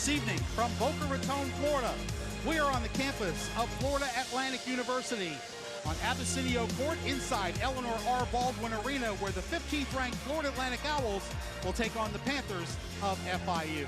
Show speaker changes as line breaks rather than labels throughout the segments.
this evening from Boca Raton, Florida. We are on the campus of Florida Atlantic University on Abyssinia Court inside Eleanor R. Baldwin Arena, where the 15th ranked Florida Atlantic Owls will take on the Panthers of FIU.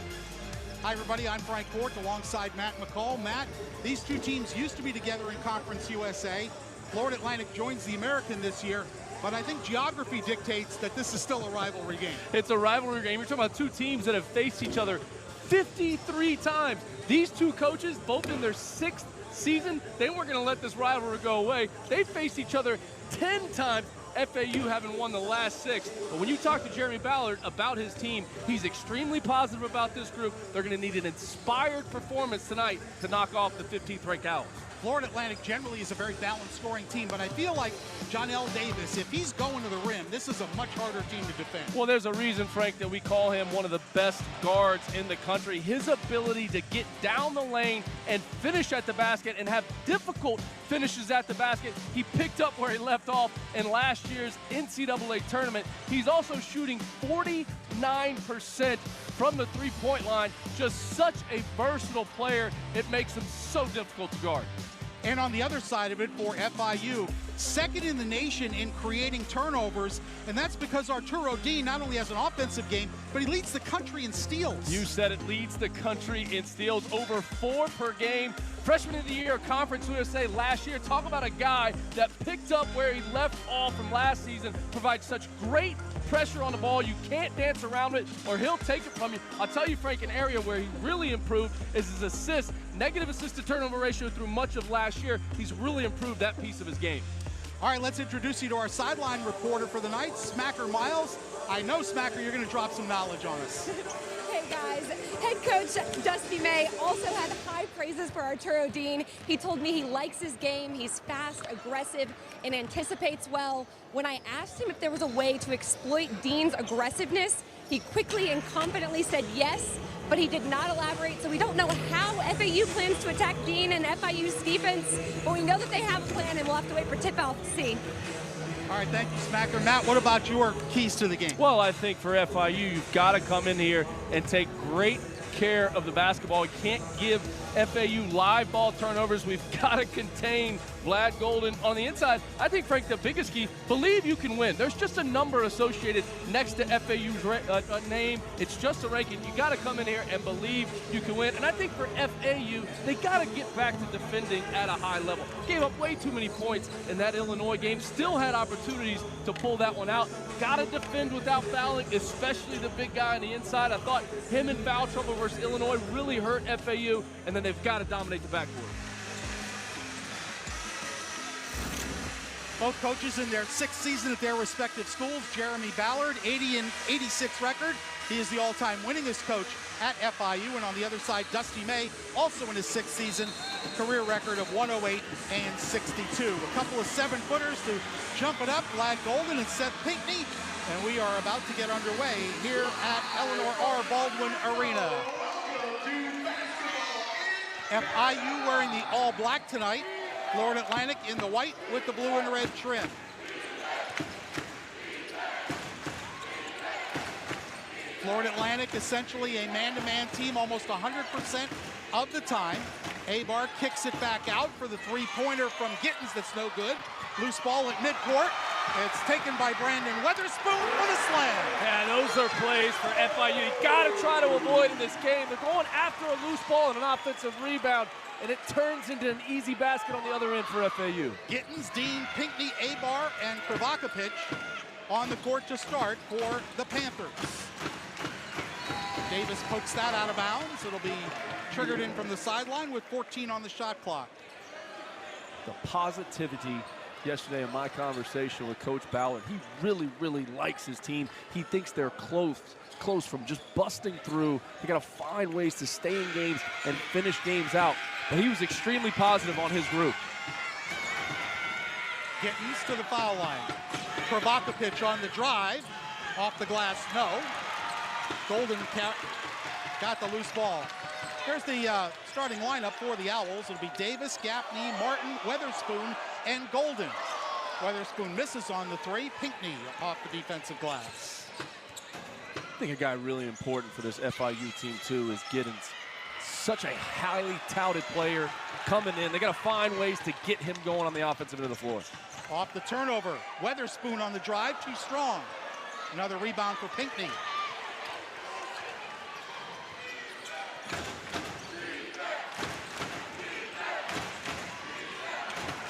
Hi everybody, I'm Frank Fort alongside Matt McCall. Matt, these two teams used to be together in Conference USA. Florida Atlantic joins the American this year, but I think geography dictates that this is still a rivalry game.
It's a rivalry game. You're talking about two teams that have faced each other 53 times. These two coaches, both in their 6th season, they weren't going to let this rivalry go away. They faced each other 10 times. FAU having won the last 6. But when you talk to Jeremy Ballard about his team, he's extremely positive about this group. They're going to need an inspired performance tonight to knock off the 15th ranked Owls.
Florida Atlantic generally is a very balanced scoring team, but I feel like John L. Davis, if he's going to the rim, this is a much harder team to defend.
Well, there's a reason, Frank, that we call him one of the best guards in the country. His ability to get down the lane and finish at the basket and have difficult finishes at the basket. He picked up where he left off in last year's NCAA tournament. He's also shooting 49% from the three-point line. Just such a versatile player. It makes him so difficult to guard.
And on the other side of it for FIU, second in the nation in creating turnovers, and that's because Arturo Dean not only has an offensive game, but he leads the country in steals.
You said it, leads the country in steals, over 4 per game. Freshman of the year, Conference USA last year. Talk about a guy that picked up where he left off from last season, provides such great pressure on the ball. You can't dance around it or he'll take it from you. I'll tell you, Frank, an area where he really improved is his assists. Negative assist to turnover ratio through much of last year. He's really improved that piece of his game.
All right, let's introduce you to our sideline reporter for the night, Smacker Miles. I know, Smacker, you're going to drop some knowledge on us.
Hey guys, head coach Dusty May also had high praises for Arturo Dean. He told me he likes his game, he's fast, aggressive, and anticipates well. When I asked him if there was a way to exploit Dean's aggressiveness, he quickly and confidently said yes, but he did not elaborate, so we don't know how FAU plans to attack Dean and FIU's defense, but we know that they have a plan, and we'll have to wait for tip-off to see.
All right, thank you, Smacker. Matt, what about your keys to the game?
Well, I think for FIU, you've got to come in here and take great care of the basketball. You can't give FAU live ball turnovers. We've got to contain Vlad Golden on the inside. I think, Frank, the biggest key, believe you can win. There's just a number associated next to FAU's name. It's just a ranking. You got to come in here and believe you can win. And I think for FAU, they got to get back to defending at a high level. Gave up way too many points in that Illinois game. Still had opportunities to pull that one out. Got to defend without fouling, especially the big guy on the inside. I thought him in foul trouble versus Illinois really hurt FAU, and then they've got to dominate the backcourt.
Both coaches in their 6th season at their respective schools. Jeremy Ballard, 80 and 86 record. He is the all-time winningest coach at FIU. And on the other side, Dusty May, also in his 6th season, career record of 108 and 62. A couple of 7-footers to jump it up, Vlad Golden and Seth Pinckney. And we are about to get underway here at Eleanor R. Baldwin Arena. FIU wearing the all-black tonight. Florida Atlantic in the white with the blue and red trim. Florida Atlantic essentially a man-to-man team almost 100% of the time. Abar kicks it back out for the three-pointer from Gittens that's no good. Loose ball at midcourt. It's taken by Brandon Weatherspoon with a slam.
Yeah, those are plays for FIU. You got to try to avoid in this game. They're going after a loose ball and an offensive rebound, and it turns into an easy basket on the other end for FAU.
Gittens, Dean, Pinckney, Abar, and Krivakopich on the court to start for the Panthers. Davis pokes that out of bounds. It'll be triggered in from the sideline with 14 on the shot clock.
The positivity yesterday in my conversation with Coach Ballard, he really, really likes his team. He thinks they're close from just busting through. They got to find ways to stay in games and finish games out. But he was extremely positive on his group.
Gittens to the foul line. Krivakopich on the drive. Off the glass, no. Golden got the loose ball. Here's the starting lineup for the Owls. It'll be Davis, Gaffney, Martin, Weatherspoon, and Golden. Weatherspoon misses on the three. Pinckney off the defensive glass.
I think a guy really important for this FIU team, too, is Giddens. such a highly touted player coming in. They got to find ways to get him going on the offensive end of the floor.
Off the turnover, Weatherspoon on the drive, too strong. Another rebound for Pinckney.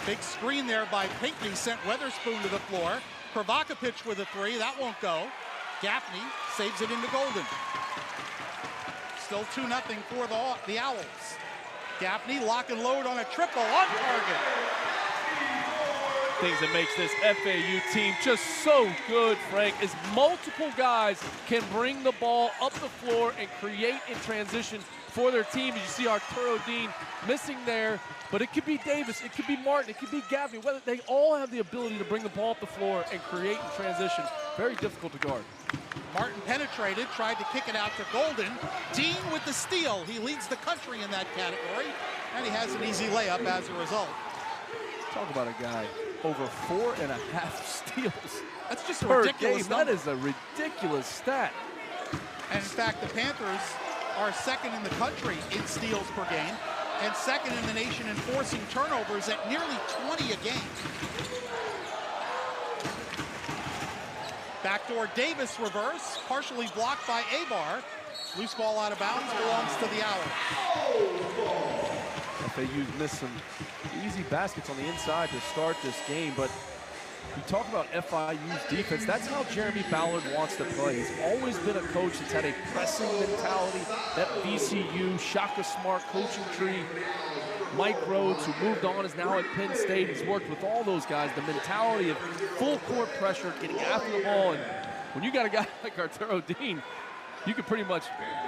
Big screen there by Pinckney sent Weatherspoon to the floor. Kravakovic with a three, that won't go. Gaffney saves it into Golden. Still 2-0 for the Owls. Gaffney lock and load on a triple on target.
Things that makes this FAU team just so good, Frank, is multiple guys can bring the ball up the floor and create in transition for their team. As you see Arturo Dean missing there, but it could be Davis, it could be Martin, it could be Gaffney. Whether they all have the ability to bring the ball up the floor and create in transition. Very difficult to guard.
Martin penetrated, tried to kick it out to Golden. Dean with the steal. He leads the country in that category, and he has an easy layup as a result.
Talk about a guy over 4.5 steals.
That's just a
per
ridiculous
game.
number.
That is a ridiculous stat.
And in fact, the Panthers are second in the country in steals per game and second in the nation in forcing turnovers at nearly 20 a game. Backdoor Davis reverse, partially blocked by Abar. Loose ball out of bounds, belongs to the Owls.
FAU's missed some easy baskets on the inside to start this game, but you talk about FIU's defense, that's how Jeremy Ballard wants to play. He's always been a coach that's had a pressing mentality, that VCU, Shaka Smart coaching tree. Mike Rhodes, who moved on, is now at Penn State. He's worked with all those guys, the mentality of full court pressure, getting after the ball, and when you got a guy like Arturo Dean, you can pretty much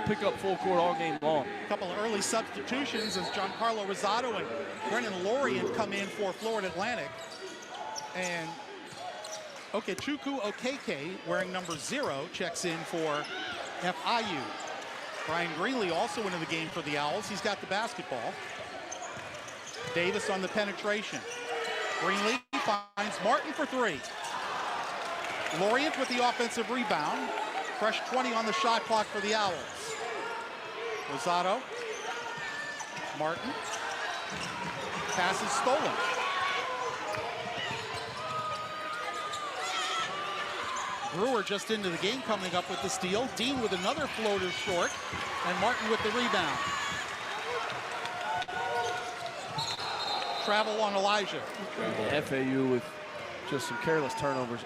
pick up full court all game long.
A couple of early substitutions as Giancarlo Rosado and Brennan Lorient come in for Florida Atlantic. And Okechukwu Okeke, wearing number 0, checks in for FIU. Brian Greenlee also into the game for the Owls. He's got the basketball. Davis on the penetration. Greenlee finds Martin for 3. Lorient with the offensive rebound. Fresh 20 on the shot clock for the Owls. Rosado. Martin. Pass is stolen. Brewer just into the game, coming up with the steal. Dean with another floater short, and Martin with the rebound. Travel on Elijah.
FAU with just some careless turnovers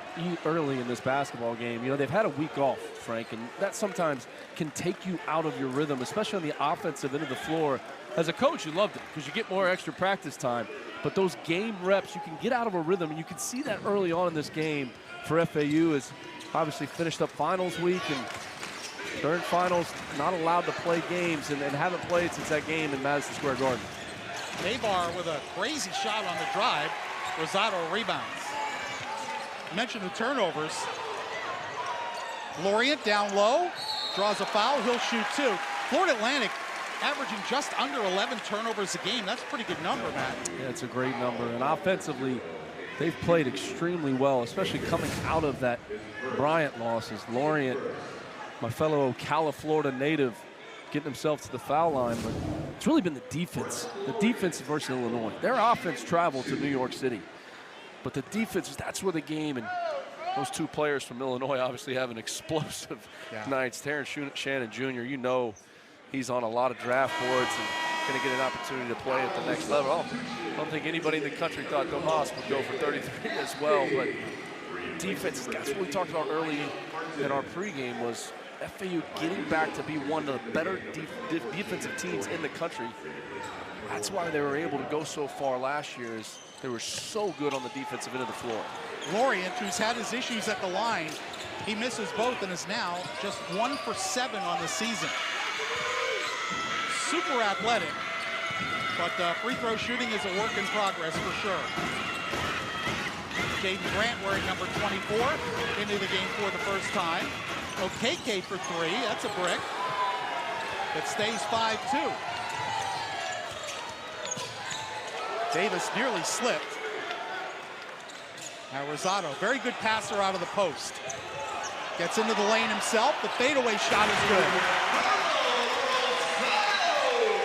early in this basketball game. You know, they've had a week off, Frank, and that sometimes can take you out of your rhythm, especially on the offensive end of the floor. As a coach, you loved it because you get more extra practice time. But those game reps, you can get out of a rhythm, and you can see that early on in this game for FAU. Is obviously finished up finals week, and during finals, not allowed to play games, and haven't played since that game in Madison Square Garden.
Nabar with a crazy shot on the drive. Rosado rebounds. Mentioned the turnovers. Lorient down low, draws a foul, he'll shoot 2. Florida Atlantic averaging just under 11 turnovers a game. That's a pretty good number, Matt.
Yeah, it's a great number, and offensively, they've played extremely well, especially coming out of that Bryant losses. Lorient, my fellow Cali-Florida native, getting himself to the foul line, but it's really been the defense versus Illinois. Their offense traveled to New York City, but the defense, that's where the game, and those 2 players from Illinois obviously have an explosive nights. Terrence Shannon Jr., you know he's on a lot of draft boards and going to get an opportunity to play at the next level. I don't think anybody in the country thought Domas would go for 33 as well, but defense, that's what we talked about early in our pregame, was FAU getting back to be one of the better defensive teams in the country. That's why they were able to go so far last year, is they were so good on the defensive end of the floor.
Lorient, who's had his issues at the line, he misses both and is now just 1 for 7 on the season. Super athletic, but free throw shooting is a work in progress for sure. Jaden Grant wearing number 24 into the game for the first time. Okeke for 3, that's a brick. It stays 5-2. Davis nearly slipped. Now Rosado, very good passer out of the post. Gets into the lane himself, the fadeaway shot is good.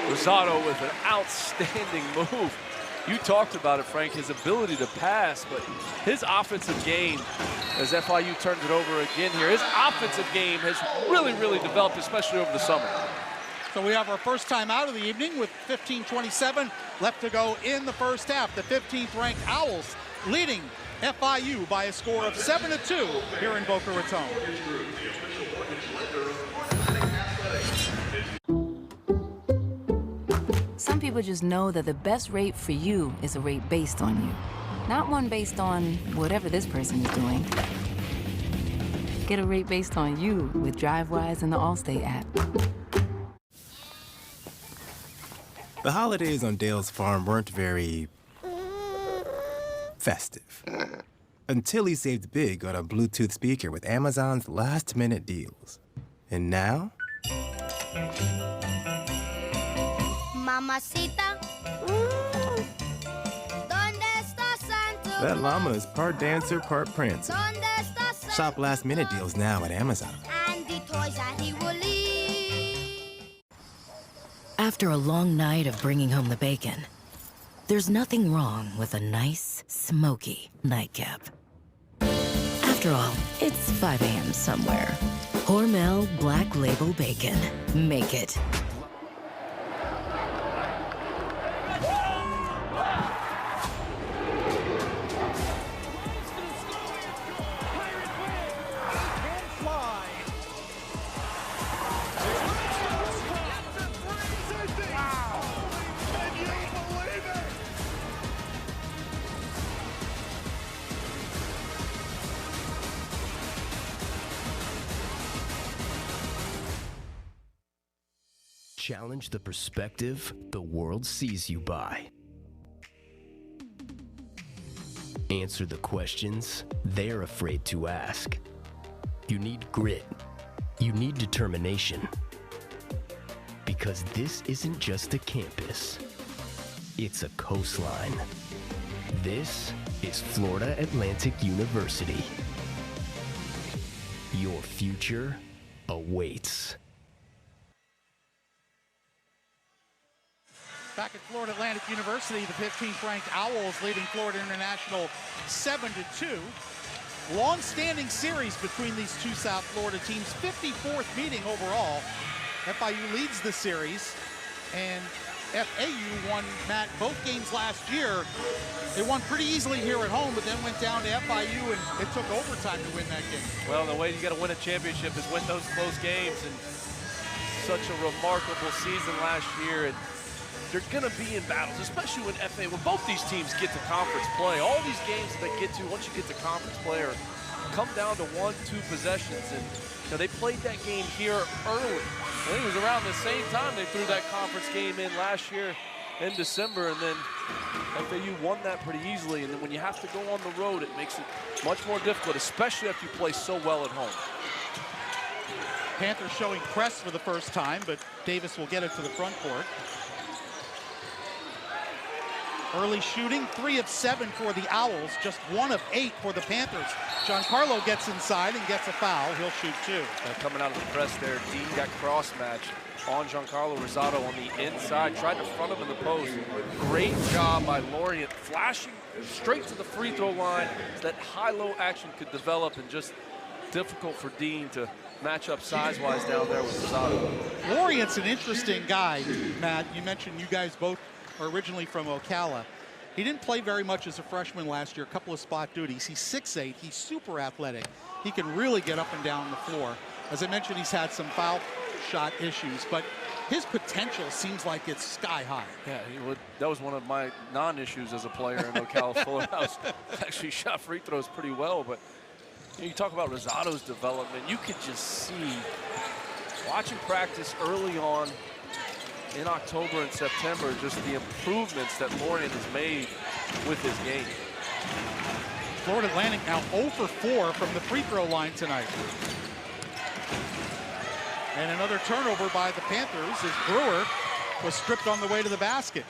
Rosado with an outstanding move. You talked about it, Frank, his ability to pass, but his offensive game, as FIU turns it over again here, his offensive game has really, really developed, especially over the summer.
So we have our first time out of the evening with 15:27 left to go in the first half. The 15th ranked Owls leading FIU by a score of 7-2 here in Boca Raton.
Some people just know that the best rate for you is a rate based on you, not one based on whatever this person is doing. Get a rate based on you with DriveWise and the Allstate app.
The holidays on Dale's farm weren't very festive. Until he saved big on a Bluetooth speaker with Amazon's last-minute deals. And now?
Mamacita, ¿dónde está Santa?
That llama is part dancer, part prancer.
¿Dónde está Santa?
Shop last-minute deals now at Amazon.
And the toys that he will leave.
After a long night of bringing home the bacon, there's nothing wrong with a nice, smoky nightcap. After all, it's 5 a.m. somewhere. Hormel Black Label Bacon. Make it.
Challenge the perspective the world sees you by. Answer the questions they're afraid to ask. You need grit. You need determination. Because this isn't just a campus. It's a coastline. This is Florida Atlantic University. Your future awaits.
Back at Florida Atlantic University, the 15th ranked Owls leading Florida International 7-2. Long-standing series between these two South Florida teams, 54th meeting overall. FIU leads the series, and FAU won, Matt, both games last year. They won pretty easily here at home, but then went down to FIU, and it took overtime to win that game.
Well, the way you got to win a championship is win those close games, and such a remarkable season last year. And they're going to be in battles, especially when both these teams get to conference play. All these games that they get to, once you get to conference play, come down to 1-2 possessions. And they played that game here early. I think it was around the same time they threw that conference game in last year in December, and then FAU won that pretty easily. And then when you have to go on the road, it makes it much more difficult, especially if you play so well at home.
Panthers showing press for the first time, but Davis will get it to the front court. Early shooting, 3 of 7 for the Owls, just 1 of 8 for the Panthers. Giancarlo gets inside and gets a foul. He'll shoot 2.
Coming out of the press there, Dean got cross-matched on Giancarlo Rosado on the inside, tried to front him in the post. Great job by Lorient, flashing straight to the free throw line so that high-low action could develop, and just difficult for Dean to match up size-wise down there with Rosado.
Lorient's an interesting guy, Matt. You mentioned you guys both are originally from Ocala. He didn't play very much as a freshman last year, a couple of spot duties. He's 6'8", he's super athletic. He can really get up and down the floor. As I mentioned, he's had some foul shot issues, but his potential seems like it's sky high.
Yeah, that was one of my non-issues as a player in Ocala Fullhouse. Actually shot free throws pretty well, but you talk about Rosado's development, you could just see, watching practice early on in October and September, just the improvements that Lorient has made with his game.
Florida Atlantic now 0 for 4 from the free throw line tonight. And another turnover by the Panthers as Brewer was stripped on the way to the basket.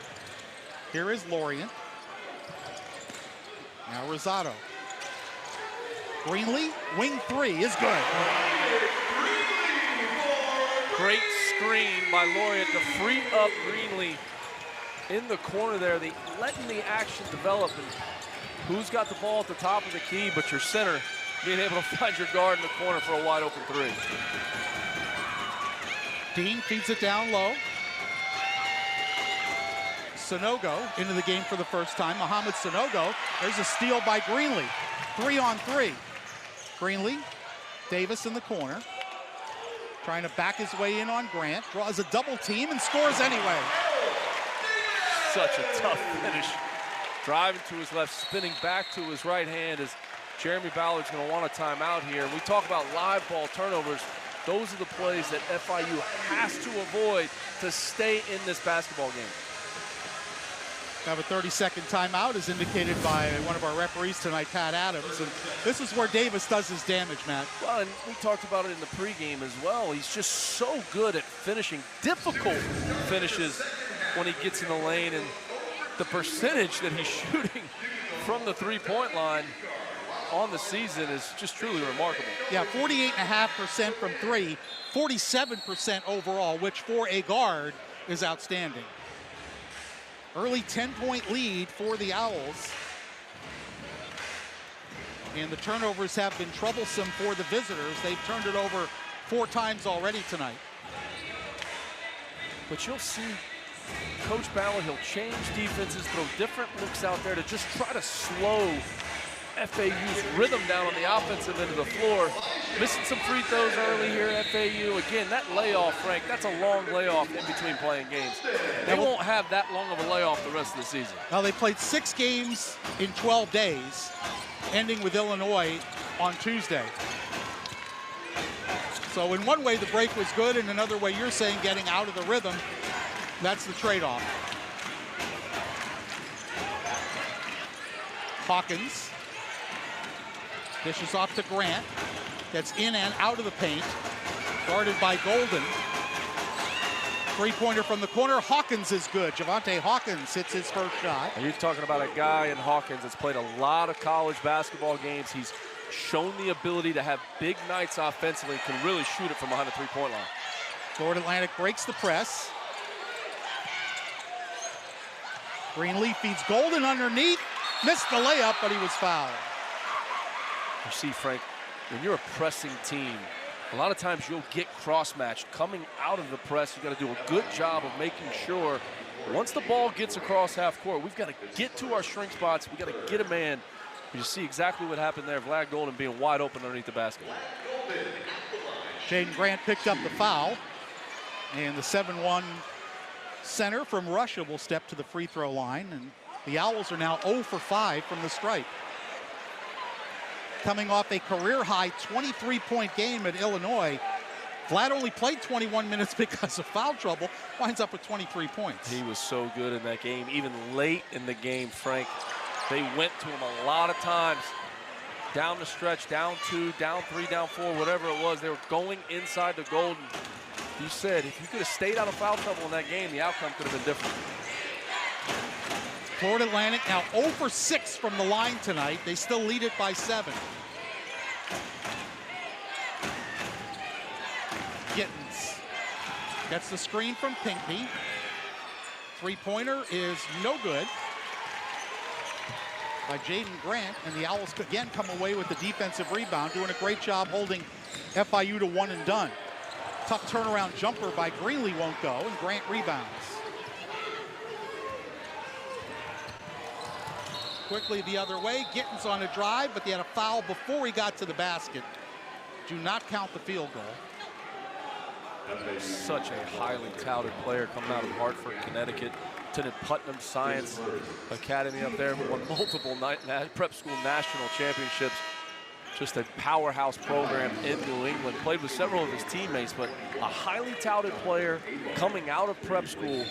Here is Lorient. Now Rosado. Greenlee, wing 3 is good.
Great screen by Laureate to free up Greenlee in the corner there. They letting the action develop, and who's got the ball at the top of the key but your center being able to find your guard in the corner for a wide open three.
Dean feeds it down low. Sanogo into the game for the first time. Mohamed Sanogo. There's a steal by Greenlee. 3-on-3. Greenlee, Davis in the corner. Trying to back his way in on Grant. Draws a double team and scores anyway.
Such a tough finish. Driving to his left, spinning back to his right hand as Jeremy Ballard's going to want a timeout here. We talk about live ball turnovers. Those are the plays that FIU has to avoid to stay in this basketball game.
Have a 30-second timeout as indicated by one of our referees tonight, Pat Adams. And this is where Davis does his damage, Matt.
Well, and we talked about it in the pregame as well. He's just so good at finishing difficult finishes when he gets in the lane, and the percentage that he's shooting from the three-point line on the season is just truly remarkable.
Yeah, 48.5% from three, 47% overall, which for a guard is outstanding. Early 10-point lead for the Owls. And the turnovers have been troublesome for the visitors. They've turned it over 4 times already tonight.
But you'll see Coach Ballard, he'll change defenses, throw different looks out there to just try to slow FAU's rhythm down on the offensive end of the floor. Missing some free throws early here at FAU. Again, that layoff, Frank, that's a long layoff in between playing games. They won't have that long of a layoff the rest of the season.
Now, they played 6 games in 12 days, ending with Illinois on Tuesday. So in one way, the break was good. In another way, you're saying getting out of the rhythm. That's the trade-off. Hawkins dishes off to Grant. Gets in and out of the paint. Guarded by Golden. Three-pointer from the corner. Hawkins is good. Javante Hawkins hits his first shot.
And you're talking about a guy in Hawkins that's played a lot of college basketball games. He's shown the ability to have big nights offensively, can really shoot it from behind the three-point line.
Florida Atlantic breaks the press. Greenlee feeds Golden underneath. Missed the layup, but he was fouled.
You see, Frank, when you're a pressing team, a lot of times you'll get cross-matched. Coming out of the press, you've got to do a good job of making sure once the ball gets across half court, we've got to get to our shrink spots. We've got to get a man. You see exactly what happened there. Vlad Golden being wide open underneath the basket.
Jaden Grant picked up the foul. And the 7-1 center from Russia will step to the free throw line. And the Owls are now 0 for 5 from the stripe. Coming off a career-high 23-point game at Illinois, Vlad only played 21 minutes because of foul trouble, winds up with 23 points.
He was so good in that game. Even late in the game, Frank, they went to him a lot of times. Down the stretch, down 2, down 3, down 4, whatever it was. They were going inside the Golden. You said if you could have stayed out of foul trouble in that game, the outcome could have been different.
Florida Atlantic now 0 for 6 from the line tonight. They still lead it by 7. Gittins gets the screen from Pinkney. Three-pointer is no good by Jaden Grant, and the Owls again come away with the defensive rebound, doing a great job holding FIU to one and done. Tough turnaround jumper by Greenlee won't go, and Grant rebounds. Quickly the other way, Gittins on a drive, but they had a foul before he got to the basket. Do not count the field goal.
Such a highly touted player coming out of Hartford, Connecticut. Attended Putnam Science Academy up there, won multiple prep school national championships. Just a powerhouse program in New England. Played with several of his teammates, but a highly touted player coming out of prep school.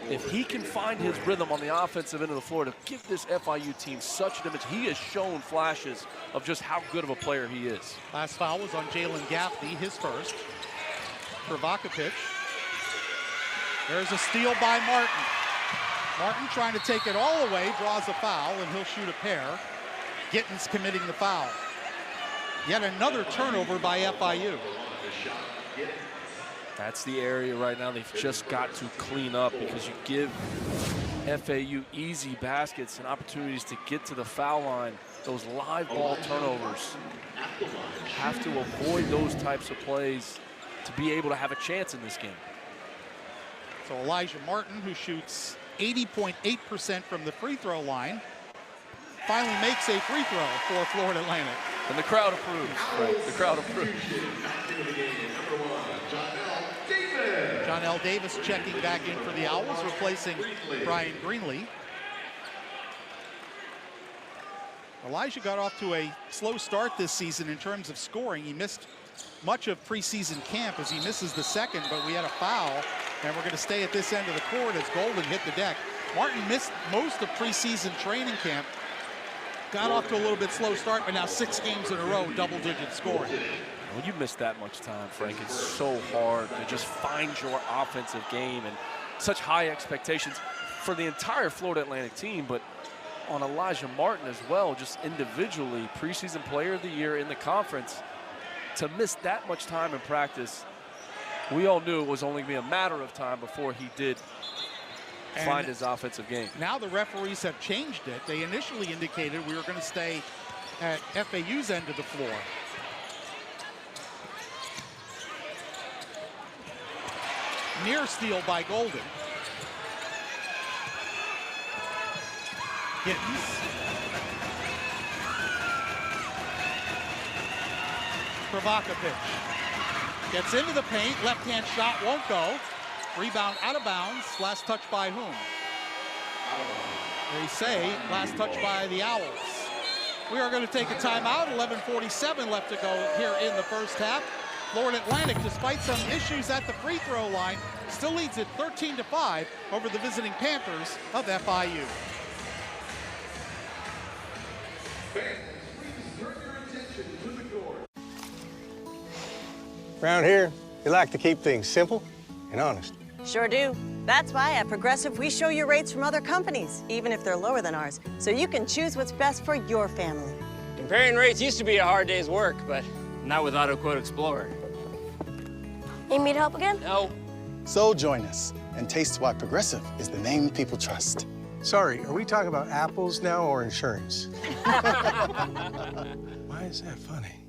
If he can find his rhythm on the offensive end of the floor to give this FIU team such an image, he has shown flashes of just how good of a player he is.
Last foul was on Jalen Gaffney, his first. Provocapic. There's a steal by Martin. Martin trying to take it all away, draws a foul, and he'll shoot a pair. Gittins committing the foul. Yet another turnover by FIU.
That's the area right now they've just got to clean up, because you give FAU easy baskets and opportunities to get to the foul line. Those live ball turnovers, have to avoid those types of plays to be able to have a chance in this game.
So Elijah Martin, who shoots 80.8% from the free throw line, finally makes a free throw for Florida Atlantic.
And the crowd approves, right? The crowd approves.
John L. Davis checking back in for the Owls, replacing Brian Greenlee. Elijah got off to a slow start this season in terms of scoring. He missed much of preseason camp as he misses the second, but we had a foul, and we're going to stay at this end of the court as Golden hit the deck. Martin missed most of preseason training camp. Got off to a little bit slow start, but now 6 games in a row, double-digit scoring.
When you miss that much time, Frank, it's so hard to just find your offensive game, and such high expectations for the entire Florida Atlantic team, but on Elijah Martin as well, just individually, preseason player of the year in the conference. To miss that much time in practice, we all knew it was only going to be a matter of time before he did find his offensive game.
Now the referees have changed it. They initially indicated we were going to stay at FAU's end of the floor. Near steal by Golden. Gittens. Kravakovic gets into the paint. Left-hand shot won't go. Rebound out of bounds. Last touch by whom? They say last touch by the Owls. We are going to take a timeout. 11:47 left to go here in the first half. Florida Atlantic, despite some issues at the free throw line, still leads it 13-5 over the visiting Panthers of FIU.
Around here, we like to keep things simple and honest.
Sure do. That's why at Progressive, we show you rates from other companies, even if they're lower than ours, so you can choose what's best for your family.
Comparing rates used to be a hard day's work, but not with AutoQuote Explorer.
Need me to help again?
No.
So join us and taste why Progressive is the name people trust.
Sorry, are we talking about apples now or insurance? Why is that funny?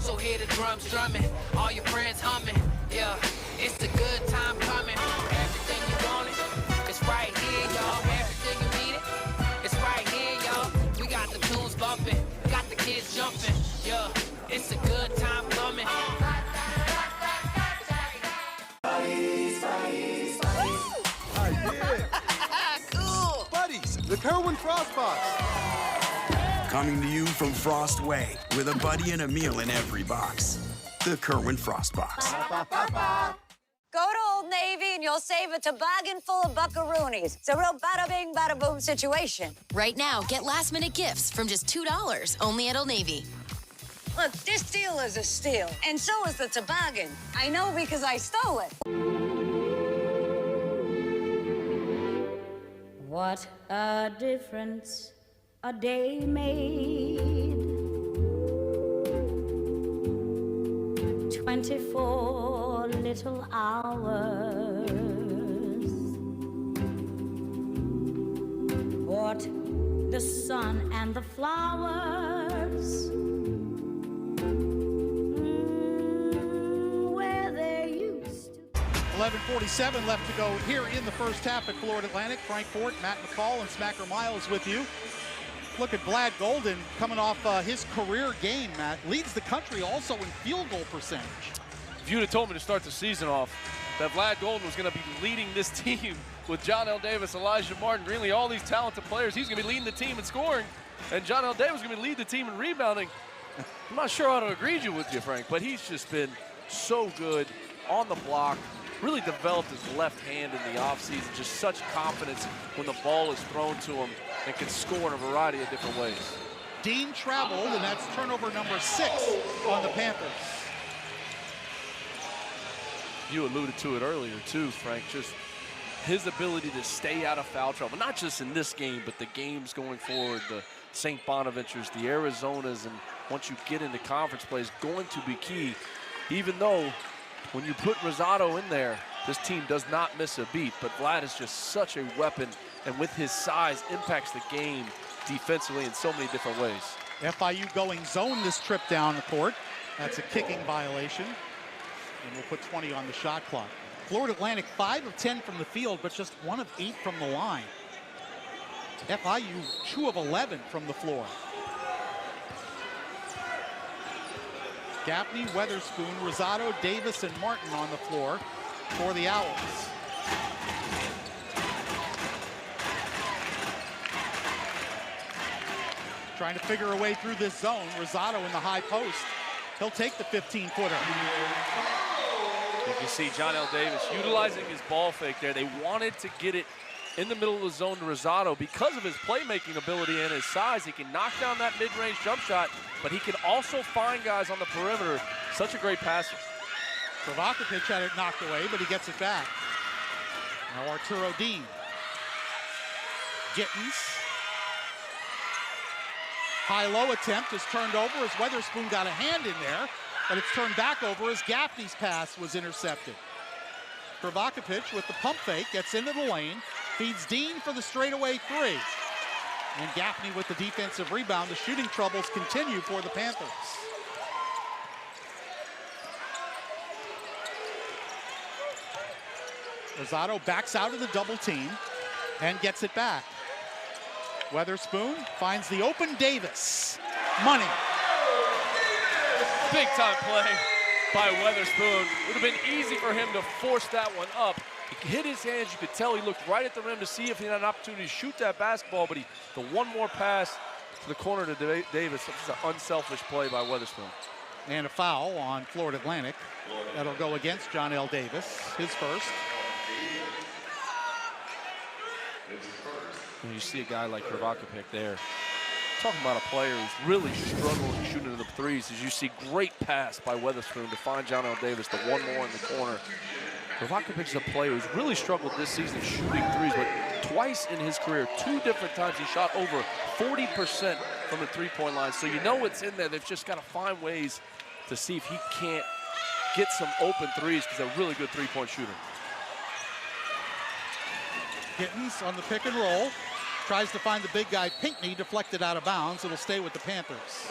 So hear the drums drumming, all your friends humming. Yeah, it's a good time coming. Everything you wanted, it's right here, y'all. Everything you needed, it's right here, y'all. We got the tunes bumping, got the kids jumping. Yeah, it's a good time coming.
Cool. Buddies, the Kerwin Frost Box.
Coming to you from Frost Way, with a buddy and a meal in every box. The Kerwin Frost Box.
Go to Old Navy and you'll save a toboggan full of buckaroonies. It's a real bada-bing, bada-boom situation.
Right now, get last-minute gifts from just $2 only at Old Navy.
Look, this deal is a steal, and so is the toboggan. I know because I stole it.
What a difference a day made. 24 little hours. What the sun and the flowers. Where they used to.
11:47 left to go here in the first half at Florida Atlantic. Frank Fort, Matt McCall, and Smacker Miles with you. Look at Vlad Golden coming off his career game, Matt. Leads the country also in field goal percentage.
If you'd have told me to start the season off that Vlad Golden was going to be leading this team with John L. Davis, Elijah Martin, Greenlee, all these talented players, he's going to be leading the team in scoring, and John L. Davis is going to lead the team in rebounding. I'm not sure how to agree with you, Frank, but he's just been so good on the block, really developed his left hand in the offseason, just such confidence when the ball is thrown to him and can score in a variety of different ways.
Dean traveled, and that's turnover number 6 on the Panthers.
You alluded to it earlier too, Frank, just his ability to stay out of foul trouble, not just in this game, but the games going forward, the St. Bonaventures, the Arizonas, and once you get into conference play is going to be key, even though when you put Rosado in there, this team does not miss a beat, but Vlad is just such a weapon, and with his size, impacts the game defensively in so many different ways.
FIU going zone this trip down the court. That's a kicking violation, and we'll put 20 on the shot clock. Florida Atlantic 5 of 10 from the field, but just 1 of 8 from the line. FIU 2 of 11 from the floor. Gaffney, Weatherspoon, Rosado, Davis, and Martin on the floor for the Owls. Trying to figure a way through this zone. Rosado in the high post. He'll take the 15-footer.
You can see John L. Davis utilizing his ball fake there. They wanted to get it in the middle of the zone to Rosado because of his playmaking ability and his size. He can knock down that mid-range jump shot, but he can also find guys on the perimeter. Such a great passer.
Kravakovic had it knocked away, but he gets it back. Now Arturo Dean. Gittins. High-low attempt is turned over as Weatherspoon got a hand in there, but it's turned back over as Gaffney's pass was intercepted. Kravakovic with the pump fake gets into the lane, feeds Dean for the straightaway 3. And Gaffney with the defensive rebound. The shooting troubles continue for the Panthers. Rosado backs out of the double team and gets it back. Weatherspoon finds the open Davis. Money.
Big time play by Weatherspoon. Would have been easy for him to force that one up. He hit his hands. You could tell he looked right at the rim to see if he had an opportunity to shoot that basketball, but the one more pass to the corner to Davis. This is an unselfish play by Weatherspoon.
And a foul on Florida Atlantic. That'll go against John L. Davis, his first.
When you see a guy like Kravakovic there, talking about a player who's really struggling shooting the threes, as you see great pass by Weatherspoon to find John L. Davis, the one more in the corner. Kravakovic is a player who's really struggled this season shooting threes, but twice in his career, 2 different times, he shot over 40% from the three-point line. So you know it's in there. They've just got to find ways to see if he can't get some open threes because they're a really good three-point shooter.
Gittins on the pick and roll. Tries to find the big guy, Pinckney, deflected out of bounds. It'll stay with the Panthers.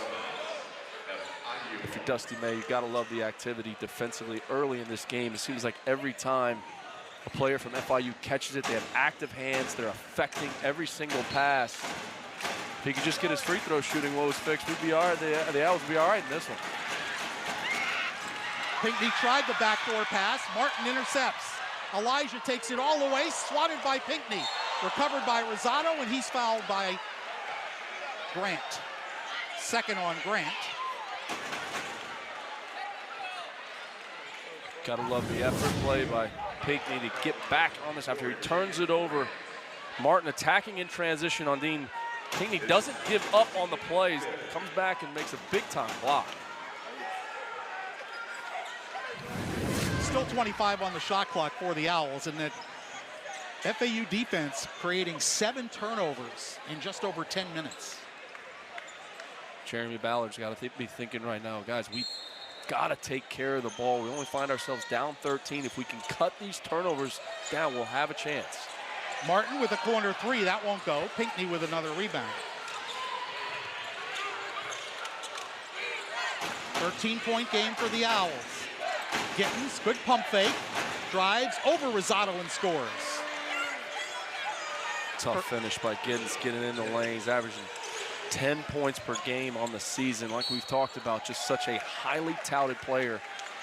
If you're Dusty May, you've got to love the activity defensively early in this game. It seems like every time a player from FIU catches it, they have active hands. They're affecting every single pass. If he could just get his free throw shooting what was fixed, we'd be all right. The Owls would be all right in this one.
Pinckney tried the backdoor pass. Martin intercepts. Elijah takes it all the way, swatted by Pinckney. Recovered by Rosado, and he's fouled by Grant. Second on Grant.
Gotta love the effort play by Pinckney to get back on this after he turns it over. Martin attacking in transition on Dean. Pinckney doesn't give up on the plays, comes back and makes a big-time block.
Still 25 on the shot clock for the Owls, and that FAU defense creating 7 turnovers in just over 10 minutes.
Jeremy Ballard's got to be thinking right now, guys, we got to take care of the ball. We only find ourselves down 13. If we can cut these turnovers down, we'll have a chance.
Martin with a corner 3, that won't go. Pinckney with another rebound. 13-point game for the Owls. Gittins, good pump fake, drives over Rosado and scores.
Tough finish by Gittins, getting in the lanes, averaging 10 points per game on the season. Like we've talked about, just such a highly touted player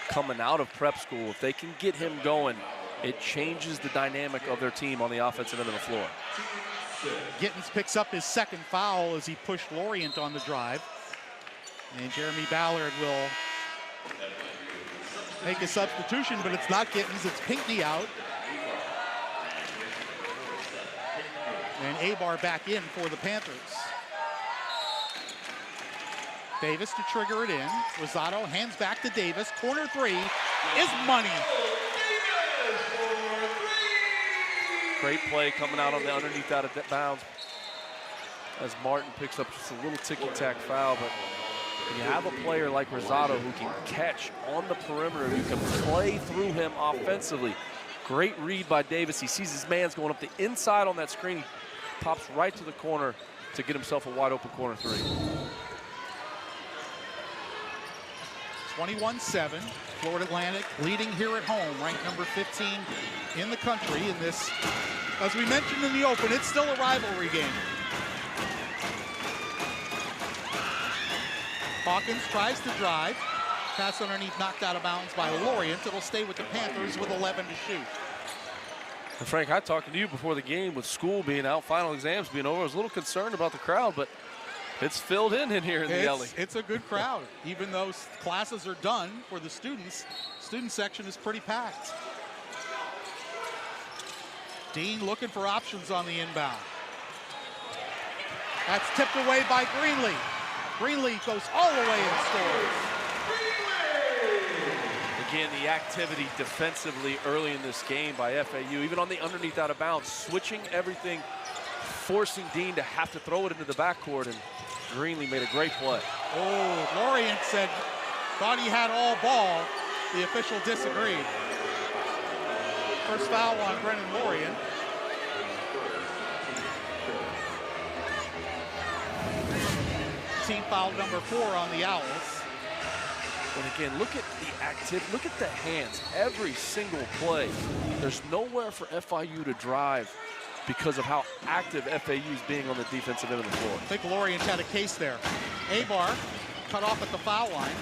coming out of prep school. If they can get him going, it changes the dynamic of their team on the offensive end of the floor.
Gittins picks up his second foul as he pushed Lorient on the drive. And Jeremy Ballard will make a substitution, but it's not Gittins, it's Pinckney out. And Abar back in for the Panthers. Davis to trigger it in. Rosado hands back to Davis. Corner 3 is money.
Great play coming out on the underneath out of bounds as Martin picks up just a little ticky-tack foul, but when you have a player like Rosado who can catch on the perimeter, you can play through him offensively. Great read by Davis. He sees his man's going up the inside on that screen. He pops right to the corner to get himself a wide open corner three.
21-7, Florida Atlantic leading here at home, ranked number 15 in the country in this. As we mentioned in the open, it's still a rivalry game. Hawkins tries to drive. Pass underneath, knocked out of bounds by Lorient. It'll stay with the Panthers with 11 to shoot.
And Frank, I talked to you before the game with school being out, final exams being over. I was a little concerned about the crowd, but it's filled in here in the alley.
It's a good crowd. Even though classes are done for the students, student section is pretty packed. Dean looking for options on the inbound. That's tipped away by Greenlee. Greenlee goes all the way and scores.
Again, the activity defensively early in this game by FAU, even on the underneath out of bounds, switching everything, forcing Dean to have to throw it into the backcourt, and Greenlee made a great play.
Oh, Lorient said, thought he had all ball. The official disagreed. First foul on Brennan Lorient. Team foul number 4 on the Owls.
And again, look at the activity, look at the hands, every single play. There's nowhere for FIU to drive because of how active FAU is being on the defensive end of the floor.
I think Lorient had a case there. Abar cut off at the foul line.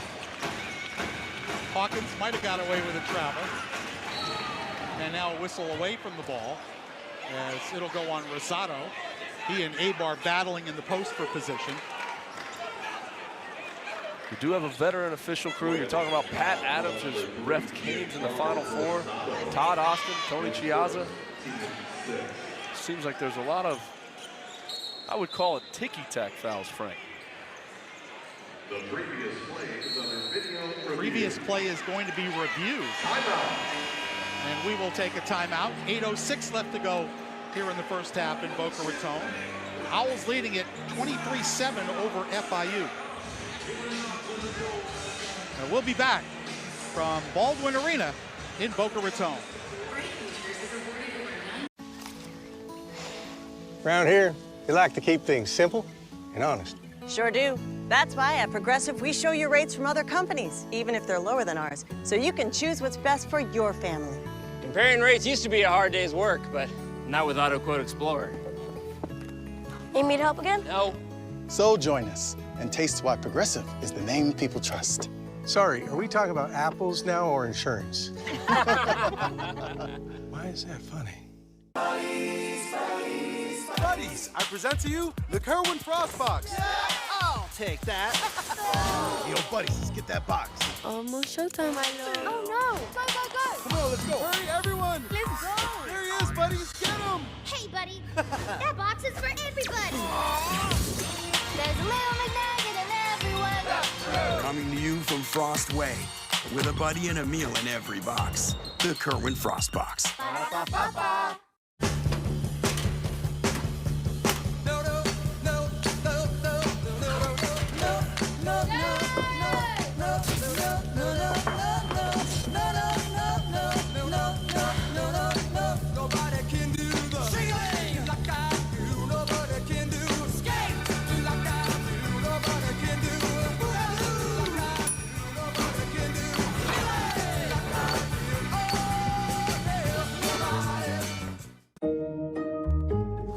Hawkins might have got away with a travel. And now a whistle away from the ball as it'll go on Rosado. He and Abar battling in the post for position.
We do have a veteran official crew. You're talking about Pat Adams, who's reffed games in the Final Four. Todd Austin, Tony Chiazza. Seems like there's a lot of, I would call it ticky-tack fouls, Frank.
The previous play is going to be reviewed. And we will take a timeout. 8:06 left to go here in the first half in Boca Raton. Owls leading it 23-7 over FIU. And we'll be back from Baldwin Arena in Boca Raton.
Around here, we like to keep things simple and honest.
Sure do. That's why at Progressive, we show you rates from other companies, even if they're lower than ours, so you can choose what's best for your family.
Comparing rates used to be a hard day's work, but not with AutoQuote Explorer.
Need me to help again?
No.
So join us and taste why Progressive is the name people trust.
Sorry, are we talking about apples now or insurance? Why is that funny?
Buddies, I present to you the Kerwin Frost Box.
I'll take that.
Yo, buddies, let's get that box.
Almost showtime, my lord. Oh, no. Go, go, go.
Come on, let's go. Hurry, everyone.
Let's go.
There he is, buddies. Get him.
Hey, buddy. That box is for everybody. There's a little McNugget in everyone.
Coming to you from Frost Way, with a buddy and a meal in every box. The Kerwin Frost Box.
Ba-da-ba-ba-ba.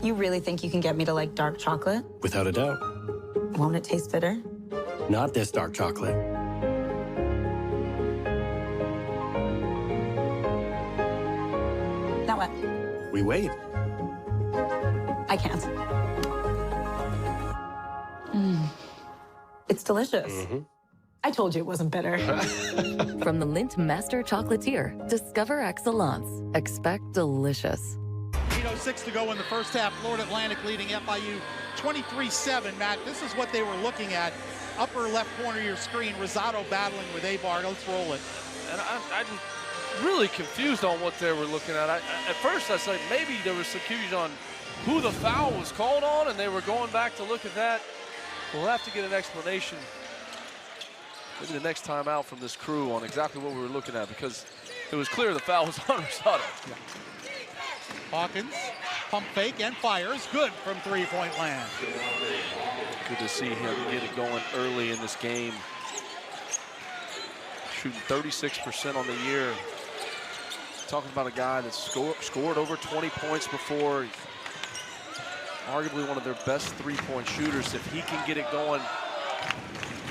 You really think you can get me to like dark chocolate?
Without a doubt.
Won't it taste bitter?
Not this dark chocolate.
Now what?
We wait.
I can't. It's delicious. I told you it wasn't bitter.
From the Lindt Master Chocolatier, discover excellence. Expect delicious.
8:06 to go in the first half. Florida Atlantic leading FIU 23-7. Matt, this is what they were looking at. Upper left corner of your screen, Rosado battling with Abar. Let's roll it.
And really confused on what they were looking at. At first, I said maybe there was some confusion on who the foul was called on, and they were going back to look at that. We'll have to get an explanation maybe the next time out from this crew on exactly what we were looking at, because it was clear the foul was on Rosado.
Yeah. Hawkins, pump fake and fires. Good from three-point land.
Good to see him get it going early in this game. Shooting 36% on the year. Talking about a guy that scored over 20 points before. Arguably one of their best three-point shooters. If he can get it going,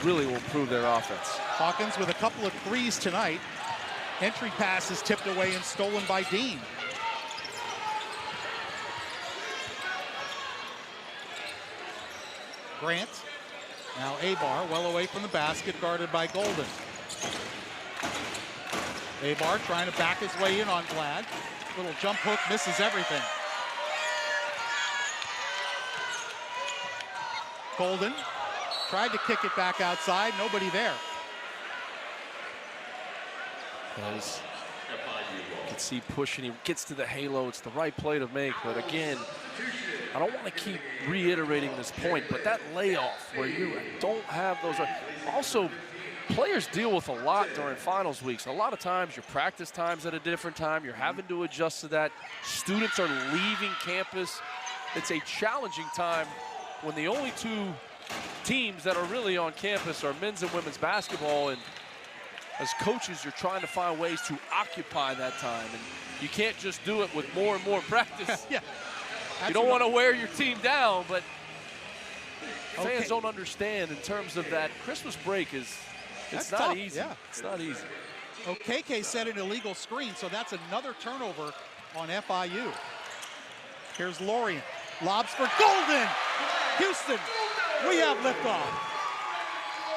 really will improve their offense.
Hawkins with a couple of threes tonight. Entry pass is tipped away and stolen by Dean. Grant, now Abar, well away from the basket, guarded by Golden. Abar trying to back his way in on Vlad. Little jump hook, misses everything. Golden tried to kick it back outside, nobody there.
As you can see pushing, he gets to the halo. It's the right play to make, but again, I don't want to keep reiterating this point, but that layoff where you don't have those. Also, players deal with a lot during finals weeks. A lot of times your practice time's at a different time. You're having to adjust to that. Students are leaving campus. It's a challenging time when the only two teams that are really on campus are men's and women's basketball, and as coaches, you're trying to find ways to occupy that time, and you can't just do it with more and more practice.
Yeah.
You don't want to wear your team down, but fans don't understand in terms of that Christmas break is, it's not
tough.
easy.
Yeah.
It's not easy.
KK set an illegal screen, so that's another turnover on FIU. Here's Lorient, lobs for Golden. Houston, we have liftoff.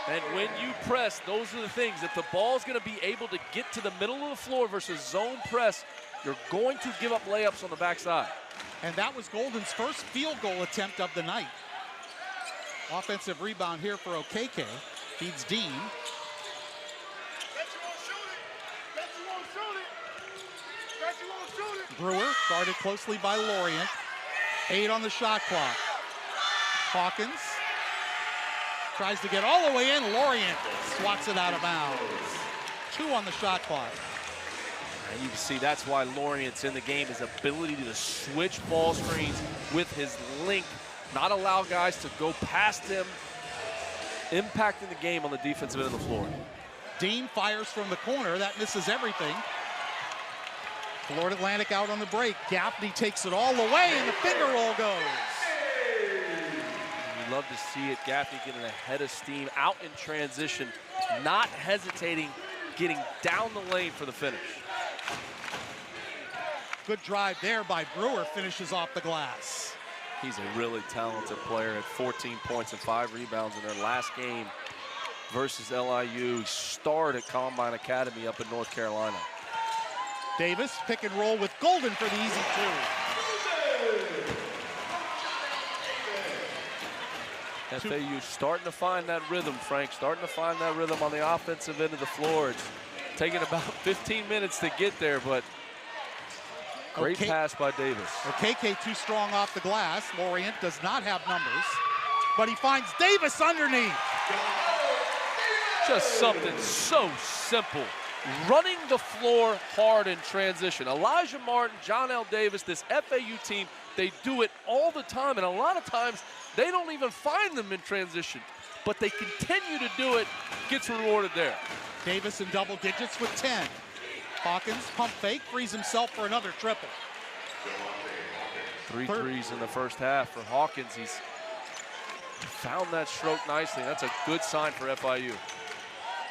And when you press, those are the things. If the ball's going to be able to get to the middle of the floor versus zone press, you're going to give up layups on the backside.
And that was Golden's first field goal attempt of the night. Offensive rebound here for OKK. Feeds Dean. Brewer guarded closely by Lorient. 8 on the shot clock. Hawkins tries to get all the way in. Lorient swats it out of bounds. 2 on the shot clock.
And you can see that's why Lorient's in the game, his ability to switch ball screens with his length, not allow guys to go past him, impacting the game on the defensive end of the floor.
Dean fires from the corner. That misses everything. Florida Atlantic out on the break. Gaffney takes it all the way, and the finger roll goes.
You love to see it. Gaffney getting ahead of steam, out in transition, not hesitating, getting down the lane for the finish.
Good drive there by Brewer, finishes off the glass.
He's a really talented player at 14 points and 5 rebounds in their last game versus LIU. He starred at Combine Academy up in North Carolina.
Davis, pick and roll with Golden for the easy 2.
FAU starting to find that rhythm, Frank, starting to find that rhythm on the offensive end of the floor. It's taking about 15 minutes to get there, but great pass by Davis.
KK too strong off the glass. Lorient does not have numbers, but he finds Davis underneath.
Just something so simple. Running the floor hard in transition. Elijah Martin, John L. Davis, this FAU team, they do it all the time, and a lot of times they don't even find them in transition, but they continue to do it, gets rewarded there.
Davis in double digits with 10. Hawkins, pump fake, frees himself for another triple.
3 threes in the first half for Hawkins. He's found that stroke nicely. That's a good sign for FIU.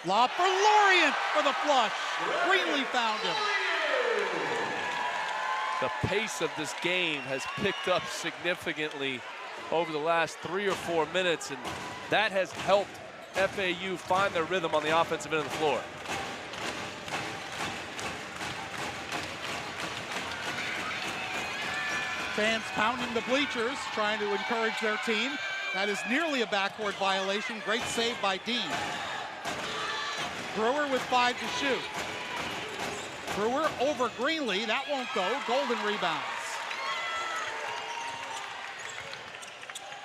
Lob for Lorient for the flush. Greenlee found him.
The pace of this game has picked up significantly over the last 3 or 4 minutes, and that has helped FAU find their rhythm on the offensive end of the floor.
Fans pounding the bleachers, trying to encourage their team. That is nearly a backcourt violation. Great save by Dean. Brewer with 5 to shoot. Brewer over Greenlee. That won't go. Golden rebounds.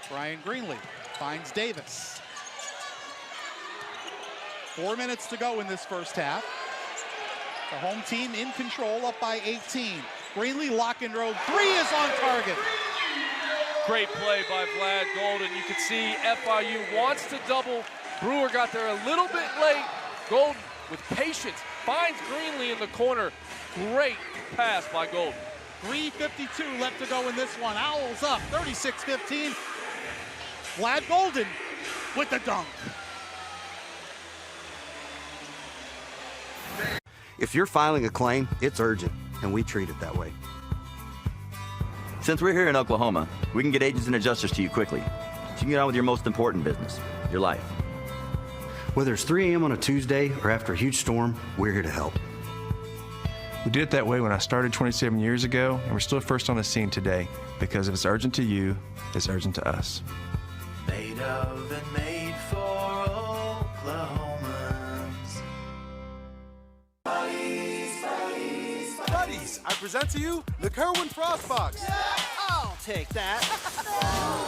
Brian Greenlee finds Davis. 4 minutes to go in this first half. The home team in control, up by 18. Greenlee lock and roll. 3 is on target.
Great play by Vlad Golden. You can see FIU wants to double. Brewer got there a little bit late. Golden, with patience, finds Greenlee in the corner. Great pass by Golden.
3:52 left to go in this one. Owls up, 36-15. Vlad Golden with the dunk.
If you're filing a claim, it's urgent, and we treat it that way.
Since we're here in Oklahoma, we can get agents and adjusters to you quickly, so you can get on with your most important business, your life.
Whether it's 3 a.m. on a Tuesday or after a huge storm, we're here to help.
We did it that way when I started 27 years ago, and we're still first on the scene today, because if it's urgent to you, it's urgent to us.
Made of and made for Oklahomans.
Buddies, I present to you the Kerwin Frost Box.
I'll take that.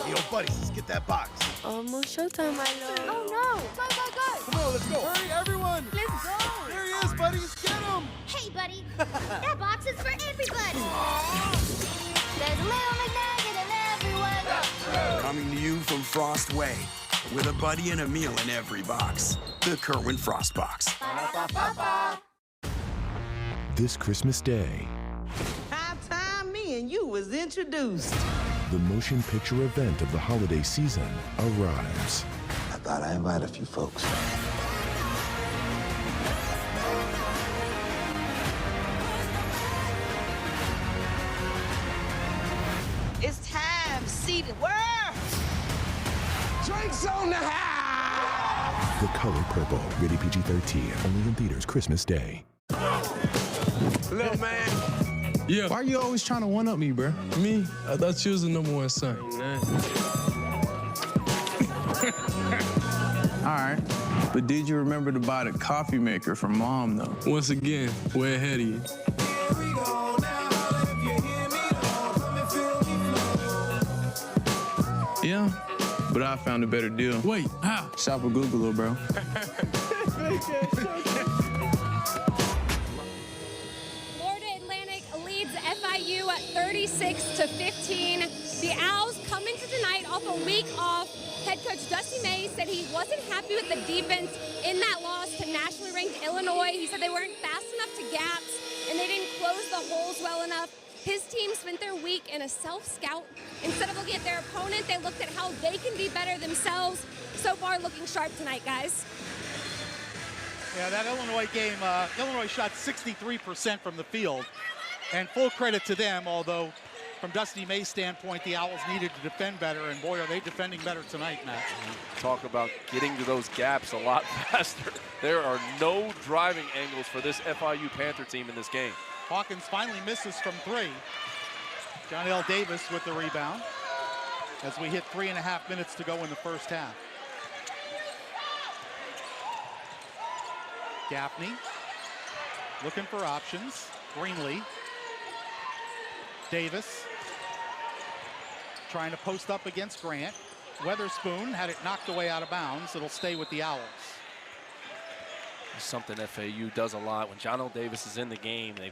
Yo, buddies, let's get that box.
Almost showtime, my lord.
Oh no! Go, go, go!
Come on, let's go. Hurry, everyone.
Let's go!
There he is, buddies. Get him.
Hey, buddy. That box is for everybody. There's a little McNugget in everyone.
Coming to you from Frost Way, with a buddy and a meal in every box. The Kerwin Frost Box.
This Christmas Day,
High time me and you was introduced.
the motion picture event of the holiday season arrives.
I thought I invited a few folks.
It's time, see the world.
Drinks on the house.
The Color Purple, rated PG-13, only in theaters Christmas Day.
Little man.
Yeah. Why are you always trying to one-up me, bro? Me? I thought you was the #1 son. All right. But did you remember to buy the coffee maker from Mom, though? Once again, way ahead of you. Yeah, but I found a better deal. Wait, how? Shop with Google, little bro.
FIU at 36-15. The Owls come into tonight off a week off. Head coach Dusty May said he wasn't happy with the defense in that loss to nationally ranked Illinois. He said they weren't fast enough to gaps and they didn't close the holes well enough. His team spent their week in a self-scout. Instead of looking at their opponent, they looked at how they can be better themselves. So far, looking sharp tonight, guys.
Yeah, that Illinois game, Illinois shot 63% from the field. And full credit to them, although from Dusty May's standpoint, the Owls needed to defend better, and boy, are they defending better tonight, Matt.
Talk about getting to those gaps a lot faster. There are no driving angles for this FIU Panther team in this game.
Hawkins finally misses from 3. John L. Davis with the rebound as we hit 3.5 minutes to go in the first half. Gaffney looking for options. Greenlee. Davis trying to post up against Grant. Weatherspoon had it knocked away out of bounds. It'll stay with the Owls.
Something FAU does a lot. When John L. Davis is in the game, they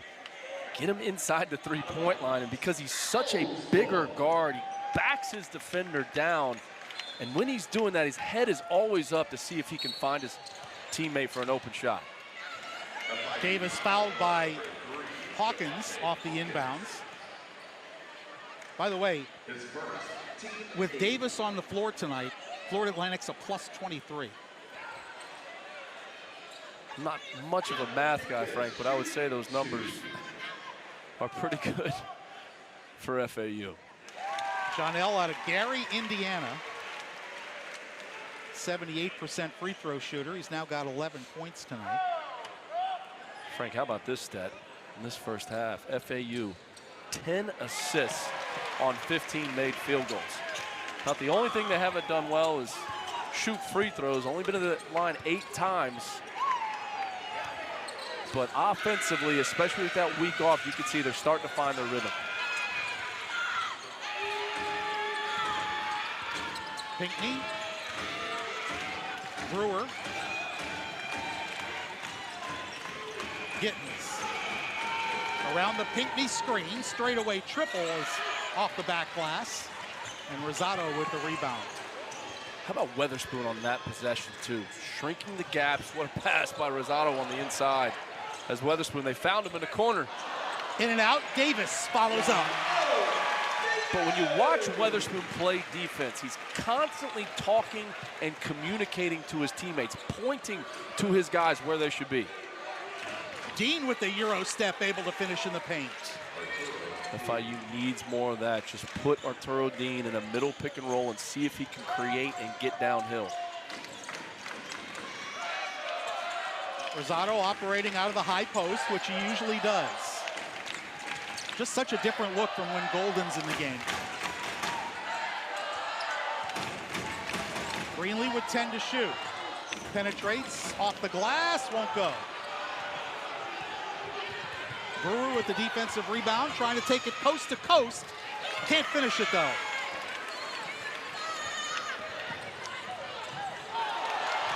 get him inside the three-point line, and because he's such a bigger guard, he backs his defender down, and when he's doing that, his head is always up to see if he can find his teammate for an open shot.
Davis fouled by Hawkins off the inbounds. By the way, with Davis on the floor tonight, Florida Atlantic's a +23.
I'm not much of a math guy, Frank, but I would say those numbers are pretty good for FAU.
John L. out of Gary, Indiana. 78% free throw shooter. He's now got 11 points tonight.
Frank, how about this stat in this first half? FAU, 10 assists on 15 made field goals. Now, the only thing they haven't done well is shoot free throws. Only been to the line 8 times. but offensively, especially with that week off, you can see they're starting to find their rhythm.
Pinckney, Brewer, Gittens. Around the Pinckney screen, straightaway triple is off the back glass, and Rosado with the rebound.
How about Weatherspoon on that possession too? Shrinking the gaps. What a pass by Rosado on the inside. As Weatherspoon, they found him in the corner.
In and out, Davis follows up.
But when you watch Weatherspoon play defense, he's constantly talking and communicating to his teammates, pointing to his guys where they should be.
Dean with the Euro step, able to finish in the paint.
FIU needs more of that. Just put Arturo Dean in a middle pick and roll and see if he can create and get downhill.
Rosado operating out of the high post, which he usually does. Just such a different look from when Golden's in the game. Greenlee with 10 to shoot. Penetrates off the glass, won't go. Brewer with the defensive rebound, trying to take it coast to coast. Can't finish it though.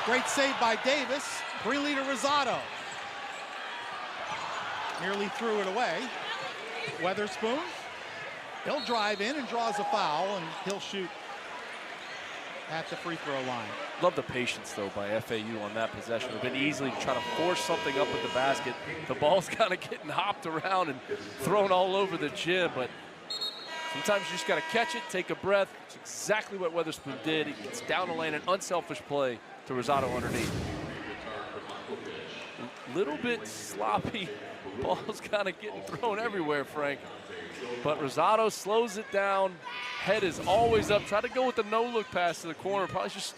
Great save by Davis. Greenlee to Rosado. Nearly threw it away. Weatherspoon, he'll drive in and draws a foul, and he'll shoot at the free throw line.
Love the patience, though, by FAU on that possession. They've been easily trying to force something up at the basket. The ball's kind of getting hopped around and thrown all over the gym, but sometimes you just got to catch it, take a breath. It's exactly what Weatherspoon did. He gets down the lane, an unselfish play to Rosado underneath. A little bit sloppy. Ball's kind of getting thrown everywhere, Frank. But Rosado slows it down. Head is always up. Try to go with the no-look pass to the corner. Probably just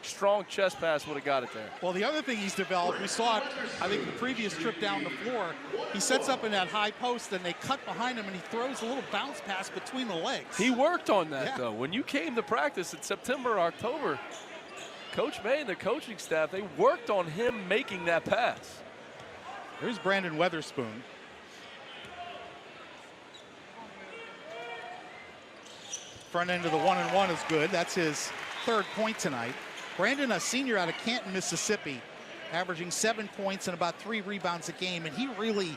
strong chest pass would have got it there.
Well, the other thing he's developed, we saw it, I think, the previous trip down the floor. He sets up in that high post, and they cut behind him, and he throws a little bounce pass between the legs.
He worked on that, though. When you came to practice in September, October, Coach May and the coaching staff, they worked on him making that pass.
Here's Brandon Weatherspoon. Front end of the 1-and-1 is good. That's his third point tonight. Brandon, a senior out of Canton, Mississippi, averaging 7 points and about 3 rebounds a game. And he really,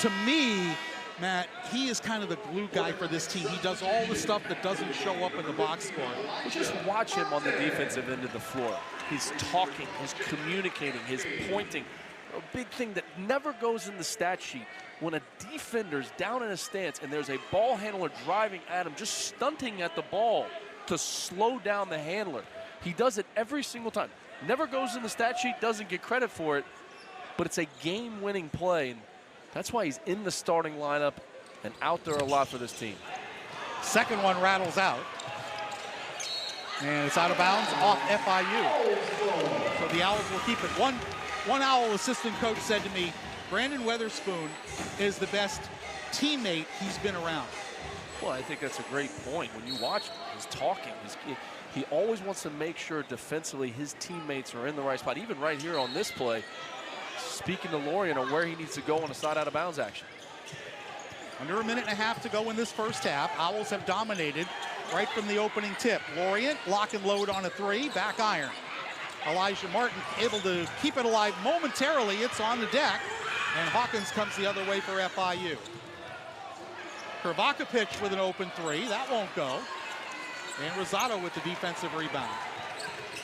to me, Matt, he is kind of the glue guy for this team. He does all the stuff that doesn't show up in the box score.
Just watch him on the defensive end of the floor. He's talking, he's communicating, he's pointing. A big thing that never goes in the stat sheet, when a defender's down in a stance and there's a ball handler driving at him, just stunting at the ball to slow down the handler. He does it every single time. Never goes in the stat sheet, doesn't get credit for it, but it's a game-winning play, and that's why he's in the starting lineup and out there a lot for this team.
Second one rattles out, and it's out of bounds off FIU. So the Owls will keep it. One Owl assistant coach said to me, Brandon Weatherspoon is the best teammate he's been around.
Well, I think that's a great point. When you watch him, he's talking. He always wants to make sure defensively his teammates are in the right spot. Even right here on this play, speaking to Lorient on where he needs to go on a side out of bounds action.
Under a minute and a half to go in this first half. Owls have dominated right from the opening tip. Lorient lock and load on a 3, back iron. Elijah Martin able to keep it alive momentarily. It's on the deck, and Hawkins comes the other way for FIU. Krvakovic with an open 3, that won't go. And Rosado with the defensive rebound.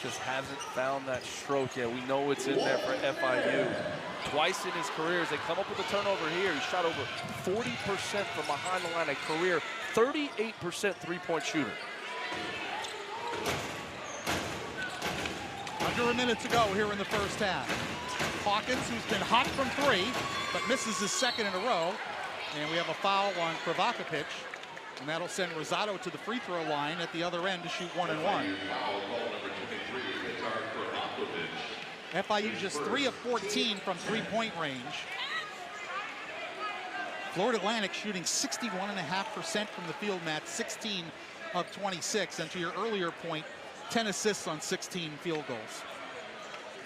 Just hasn't found that stroke yet. We know it's in there for FIU. Twice in his career as they come up with a turnover here. He shot over 40% from behind the line, a career 38% three-point shooter.
Under a minute to go here in the first half. Hawkins, who's been hot from 3, but misses his second in a row. And we have a foul on Krvakovic, and that'll send Rosado to the free throw line at the other end to shoot 1-and-1. FIU just 3 of 14 from 3-point range. Florida Atlantic shooting 61.5% from the field, Matt, 16 of 26. And to your earlier point, 10 assists on 16 field goals.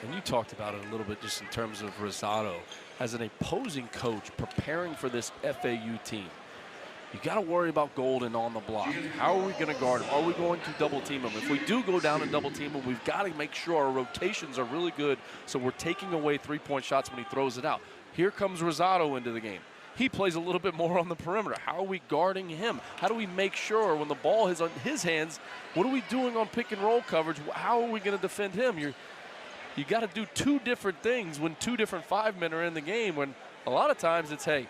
And you talked about it a little bit just in terms of Rosado as an opposing coach preparing for this FAU team. You got to worry about Golden on the block. How are we going to guard him? Are we going to double team him? If we do go down and double team him, we've got to make sure our rotations are really good so we're taking away three-point shots when he throws it out. Here comes Rosado into the game. He plays a little bit more on the perimeter. How are we guarding him? How do we make sure when the ball is on his hands, what are we doing on pick and roll coverage? How are we going to defend him? You got to do two different things when two different 5-men are in the game, when a lot of times it's, hey,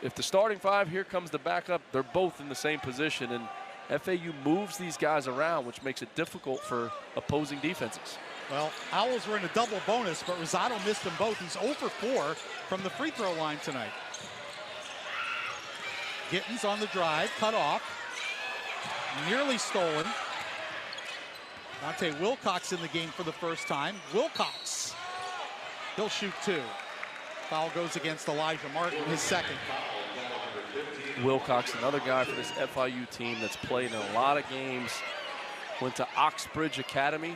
if the starting 5, here comes the backup, they're both in the same position, and FAU moves these guys around, which makes it difficult for opposing defenses.
Well, Owls were in a double bonus, but Rosado missed them both. He's 0 for 4 from the free throw line tonight. Gittens on the drive, cut off, nearly stolen. Dante Wilcox in the game for the first time. Wilcox, he'll shoot 2. Foul goes against Elijah Martin, his second.
Wilcox, another guy for this FIU team that's played in a lot of games. Went to Oxbridge Academy.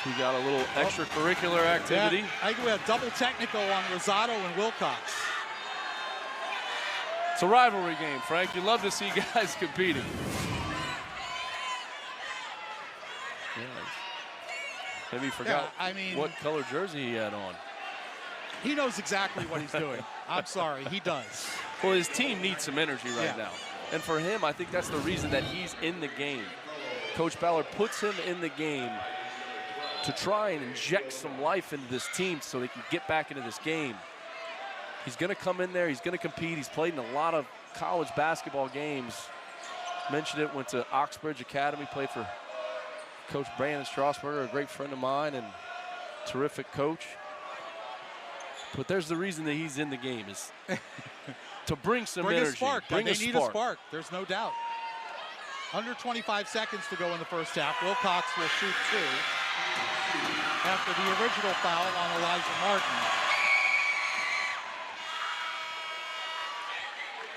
So we got a little extracurricular activity.
Yeah, I think we have double technical on Rosado and Wilcox.
It's a rivalry game, Frank. You love to see guys competing. Maybe he forgot what color jersey he had on.
He knows exactly what he's doing. I'm sorry, he does.
Well, his team needs some energy right now. And for him, I think that's the reason that he's in the game. Coach Ballard puts him in the game to try and inject some life into this team so they can get back into this game. He's going to come in there. He's going to compete. He's played in a lot of college basketball games. Mentioned it, went to Oxbridge Academy, played for Coach Brandon Strasburger, a great friend of mine and terrific coach. But there's the reason that he's in the game, is to bring some energy.
A spark.
Bring
they
a
need
spark.
a spark. There's no doubt. Under 25 seconds to go in the first half. Wilcox will shoot 2 after the original foul on Elijah Martin.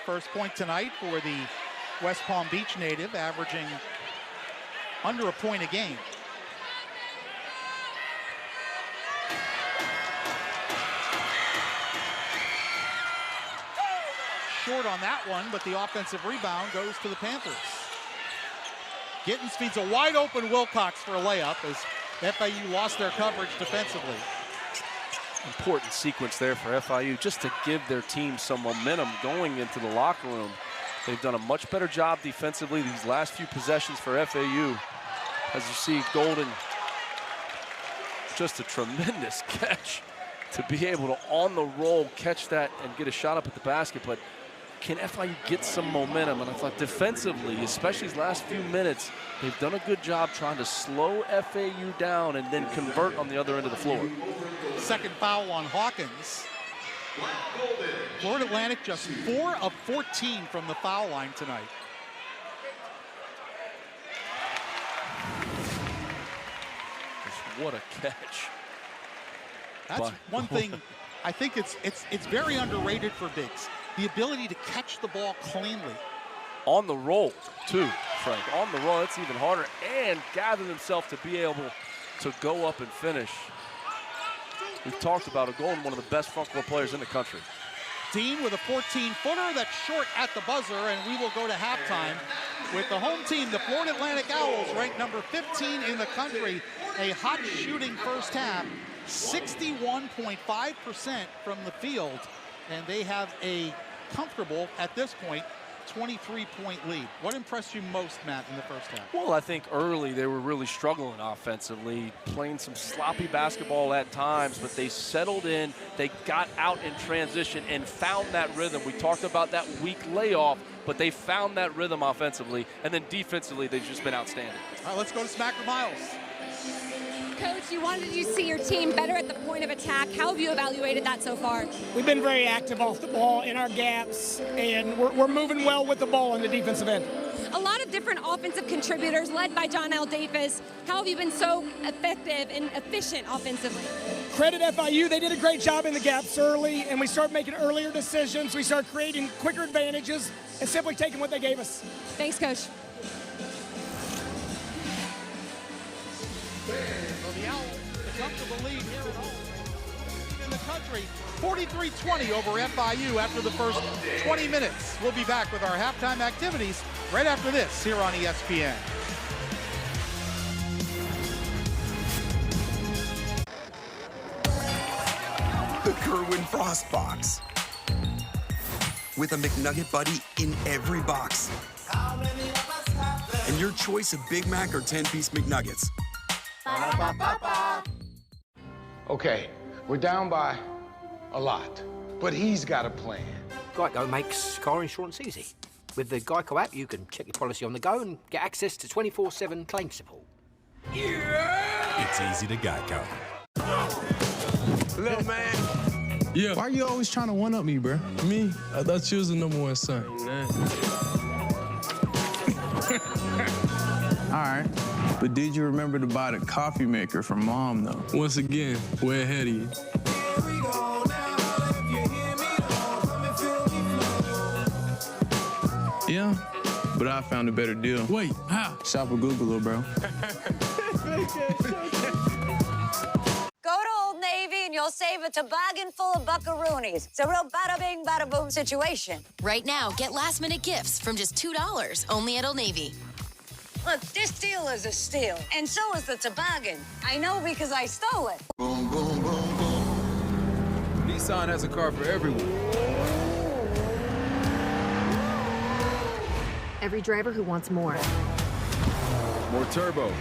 First point tonight for the West Palm Beach native, averaging under a point a game. Short on that one, but the offensive rebound goes to the Panthers. Gittens feeds a wide open Wilcox for a layup as FIU lost their coverage defensively.
Important sequence there for FIU just to give their team some momentum going into the locker room. They've done a much better job defensively these last few possessions for FAU. As you see, Golden, just a tremendous catch to be able to, on the roll, catch that and get a shot up at the basket. But can FIU get some momentum? And I thought defensively, especially these last few minutes, they've done a good job trying to slow FAU down and then convert on the other end of the floor.
Second foul on Hawkins. Florida Atlantic just 4 of 14 from the foul line tonight.
What a catch.
That's one thing. I think it's very underrated for bigs. The ability to catch the ball cleanly.
On the roll, too, Frank. On the roll, it's even harder. And gather themselves to be able to go up and finish. We've talked about Golden, one of the best front court players in the country.
Dean with a 14-footer that's short at the buzzer, and we will go to halftime with the home team, the Florida Atlantic Owls, ranked number 15 in the country. A hot shooting first half, 61.5% from the field, and they have a comfortable, at this point, 23-point lead. What impressed you most, Matt, in the first half?
Well, I think early they were really struggling offensively, playing some sloppy basketball at times, but they settled in, they got out in transition and found that rhythm. We talked about that weak layoff, but they found that rhythm offensively, and then defensively they've just been outstanding.
All right, let's go to Smacker Miles.
Coach, you wanted to see your team better at the point of attack. How have you evaluated that so far?
We've been very active off the ball in our gaps, and we're moving well with the ball in the defensive end.
A lot of different offensive contributors led by John L. Davis. How have you been so effective and efficient offensively?
Credit FIU, they did a great job in the gaps early, and we started making earlier decisions. We started creating quicker advantages and simply taking what they gave us.
Thanks, Coach.
to the lead here at home. In the country, 43-20 over FIU after the first 20 minutes. We'll be back with our halftime activities right after this here on ESPN.
The Kerwin Frost Box. With a McNugget buddy in every box. And your choice of Big Mac or 10-piece McNuggets.
Okay, we're down by a lot, but he's got a plan.
Geico makes car insurance easy. With the Geico app, you can check your policy on the go and get access to 24/7 claim support.
It's easy to Geico.
Little man. Yeah. Why are you always trying to one-up me, bro? Me? I thought you was the #1 son. All right. But did you remember to buy the coffee maker from Mom, though? Once again, way ahead of you. Yeah, but I found a better deal. Wait, how? Shop with Google, little bro.
Go to Old Navy and you'll save a toboggan full of buckaroonies. It's a real bada bing, bada boom situation.
Right now, get last minute gifts from just $2 only at Old Navy.
Look, this deal is a steal, and so is the toboggan. I know because I stole it.
Boom, boom, boom, boom. Nissan has a car for everyone.
Every driver who wants more.
More turbo.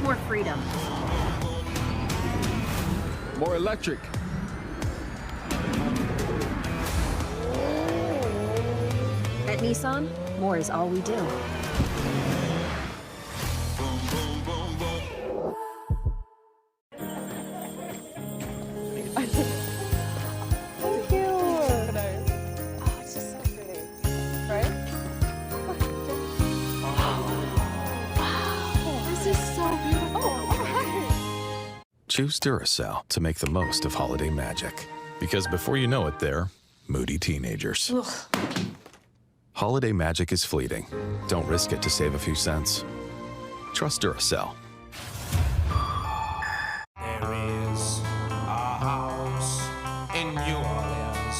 More freedom.
More electric.
At Nissan, more is all we do.
Choose Duracell to make the most of holiday magic. Because before you know it, they're moody teenagers.
Ugh.
Holiday magic is fleeting. Don't risk it to save a few cents. Trust Duracell.
There is a house in New Orleans.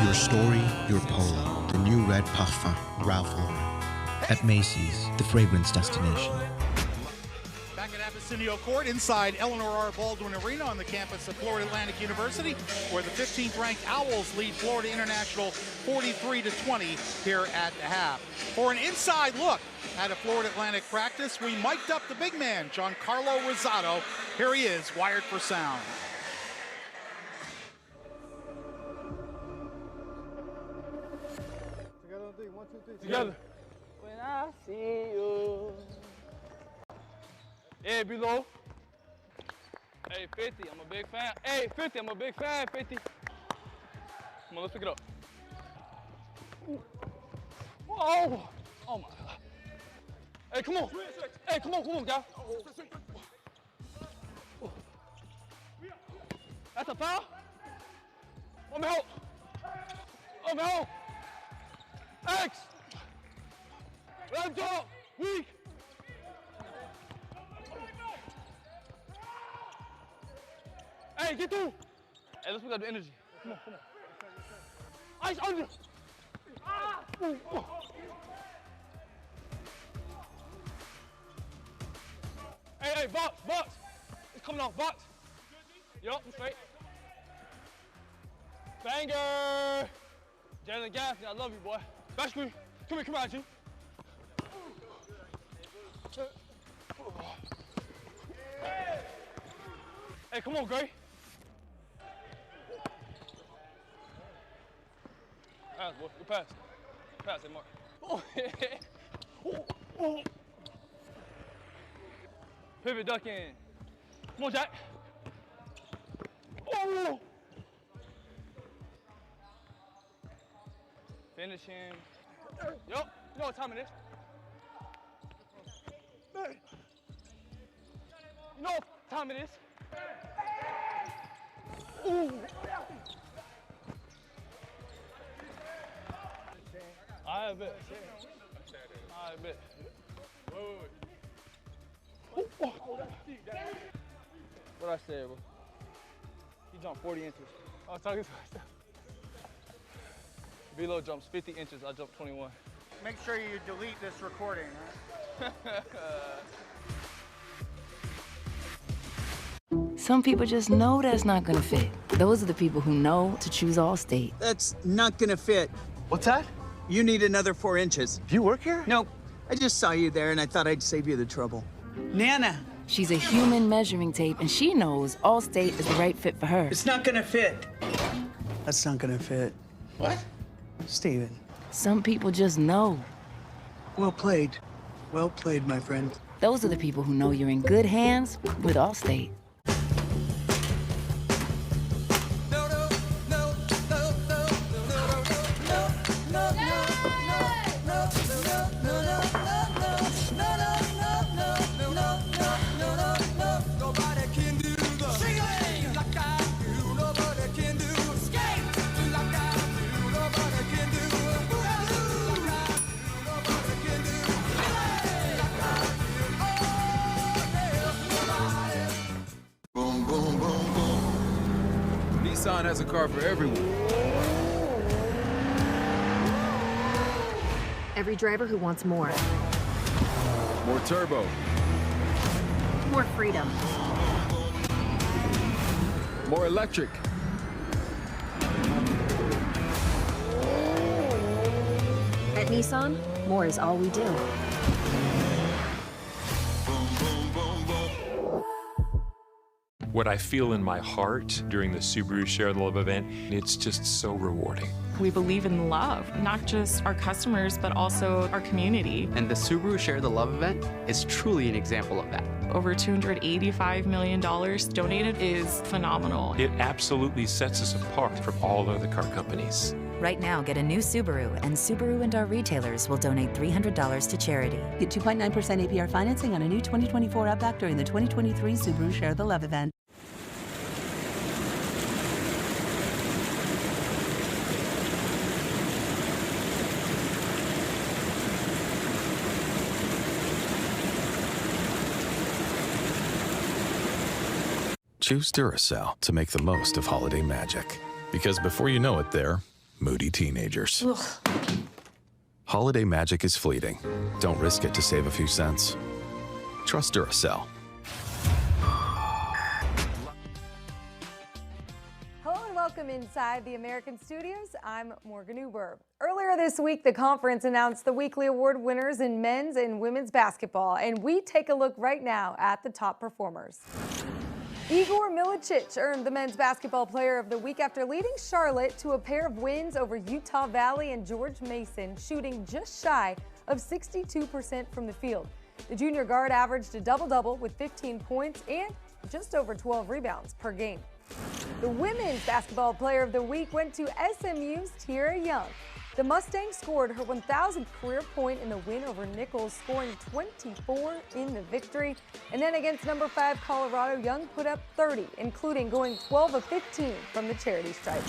Your story, your poem. The new red parfum, Ralph Lauren. At Macy's, the fragrance destination.
Back at Abyssinia Court inside Eleanor R. Baldwin Arena on the campus of Florida Atlantic University, where the 15th ranked Owls lead Florida International 43-20 here at the half. For an inside look at a Florida Atlantic practice, we mic'd up the big man, Giancarlo Rosado. Here he is, wired for sound.
Together on three. 1, 2, 3.
Together. When I see you. Hey, below. Hey, 50, I'm a big fan. Hey, 50, I'm a big fan, 50. Come on, let's pick it up. Whoa! Oh, my God. Hey, come on. Hey, come on, guys. That's a foul? Let me help. Let me help. X. Let him talk. Weak. Hey, get through. Hey, let's pick up the energy. Come on. Ice under. Hey, box. It's coming off, box. Yup, straight. Banger. Jalen Gaffney, I love you, boy. Back screen. Come here, G. Hey, come on, Gray. Pass, boy. Good pass. Pass it, Mark. Oh. Pivot, duck in. Come on, Jack. Oh. Finish him. Yup. You know what time it is. You know what time it is. Ooh. I bet. Wait.
What I said, bro? He jumped 40 inches. I was talking to myself. Velo jumps 50 inches, I jumped 21.
Make sure you delete this recording, right?
Some people just know that's not gonna fit. Those are the people who know to choose Allstate.
That's not gonna fit.
What's that?
You need another 4 inches.
Do you work here?
Nope. I just saw you there and I thought I'd save you the trouble. Nana.
She's a human measuring tape, and she knows Allstate is the right fit for her.
It's not gonna fit. That's not gonna fit.
What?
Steven.
Some people just know.
Well played. Well played, my friend.
Those are the people who know you're in good hands with Allstate.
Nissan has a car for everyone.
Every driver who wants more.
More turbo.
More freedom.
More electric.
At Nissan, more is all we do.
What I feel in my heart during the Subaru Share the Love event, it's just so rewarding.
We believe in love, not just our customers, but also our community.
And the Subaru Share the Love event is truly an example of that.
Over $285 million donated is phenomenal.
It absolutely sets us apart from all other car companies.
Right now, get a new Subaru, and Subaru and our retailers will donate $300 to charity.
Get 2.9% APR financing on a new 2024 Outback during the 2023 Subaru Share the Love event.
Choose Duracell to make the most of holiday magic. Because before you know it, they're moody teenagers.
Ugh.
Holiday magic is fleeting. Don't risk it to save a few cents. Trust Duracell.
Hello and welcome inside the American Studios. I'm Morgan Uber. Earlier this week, the conference announced the weekly award winners in men's and women's basketball, and we take a look right now at the top performers. Igor Milicic earned the Men's Basketball Player of the Week after leading Charlotte to a pair of wins over Utah Valley and George Mason, shooting just shy of 62% from the field. The junior guard averaged a double-double with 15 points and just over 12 rebounds per game. The Women's Basketball Player of the Week went to SMU's Tiara Young. The Mustang scored her 1,000th career point in the win over Nichols, scoring 24 in the victory. And then against number 5 Colorado, Young put up 30, including going 12 of 15 from the charity stripe.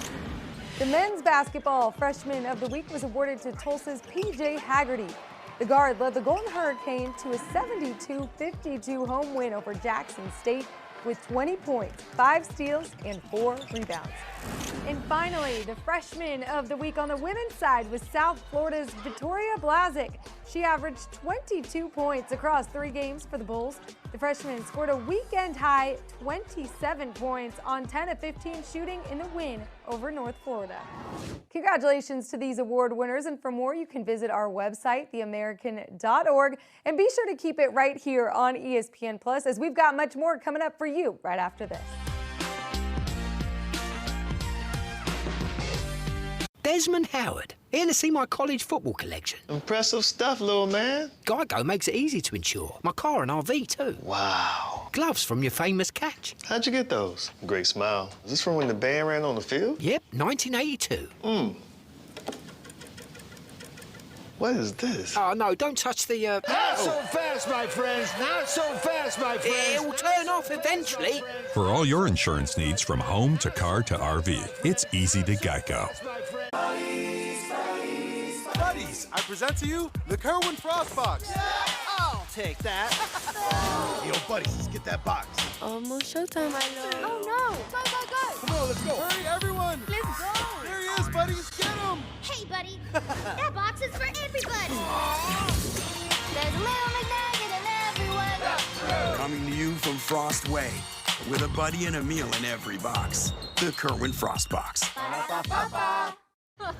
The Men's Basketball Freshman of the Week was awarded to Tulsa's P.J. Haggerty. The guard led the Golden Hurricane to a 72-52 home win over Jackson State with 20 points, 5 steals, and 4 rebounds. And finally, the Freshman of the Week on the women's side was South Florida's Victoria Blazic. She averaged 22 points across 3 games for the Bulls. The freshman scored a weekend-high 27 points on 10 of 15 shooting in the win over North Florida. Congratulations to these award winners, and for more, you can visit our website, theamerican.org, and be sure to keep it right here on ESPN Plus, as we've got much more coming up for you right after this.
Desmond Howard, here to see my college football collection.
Impressive stuff, little man.
Geico makes it easy to insure. My car and RV too.
Wow.
Gloves from your famous catch.
How'd you get those? Great smile. Is this from when the band ran on the field?
Yep, 1982.
What is this?
Oh, no, don't touch the,
Not so fast, my friends. Not so fast, my friends.
It'll turn off eventually.
For all your insurance needs from home to car to RV, it's easy to Geico.
Buddies, I present to you the Kerwin Frost Box.
Oh,
take that. Yo, buddies, let's get that box.
Almost showtime, my lord.
Oh no! Go, go, go!
Come on, let's go. Hurry, everyone.
Let's go.
There he is, buddies. Get him.
Hey, buddy. That box is for everybody. There's a little McNugget in everyone.
Coming to you from Frost Way, with a buddy and a meal in every box. The Kerwin Frost Box.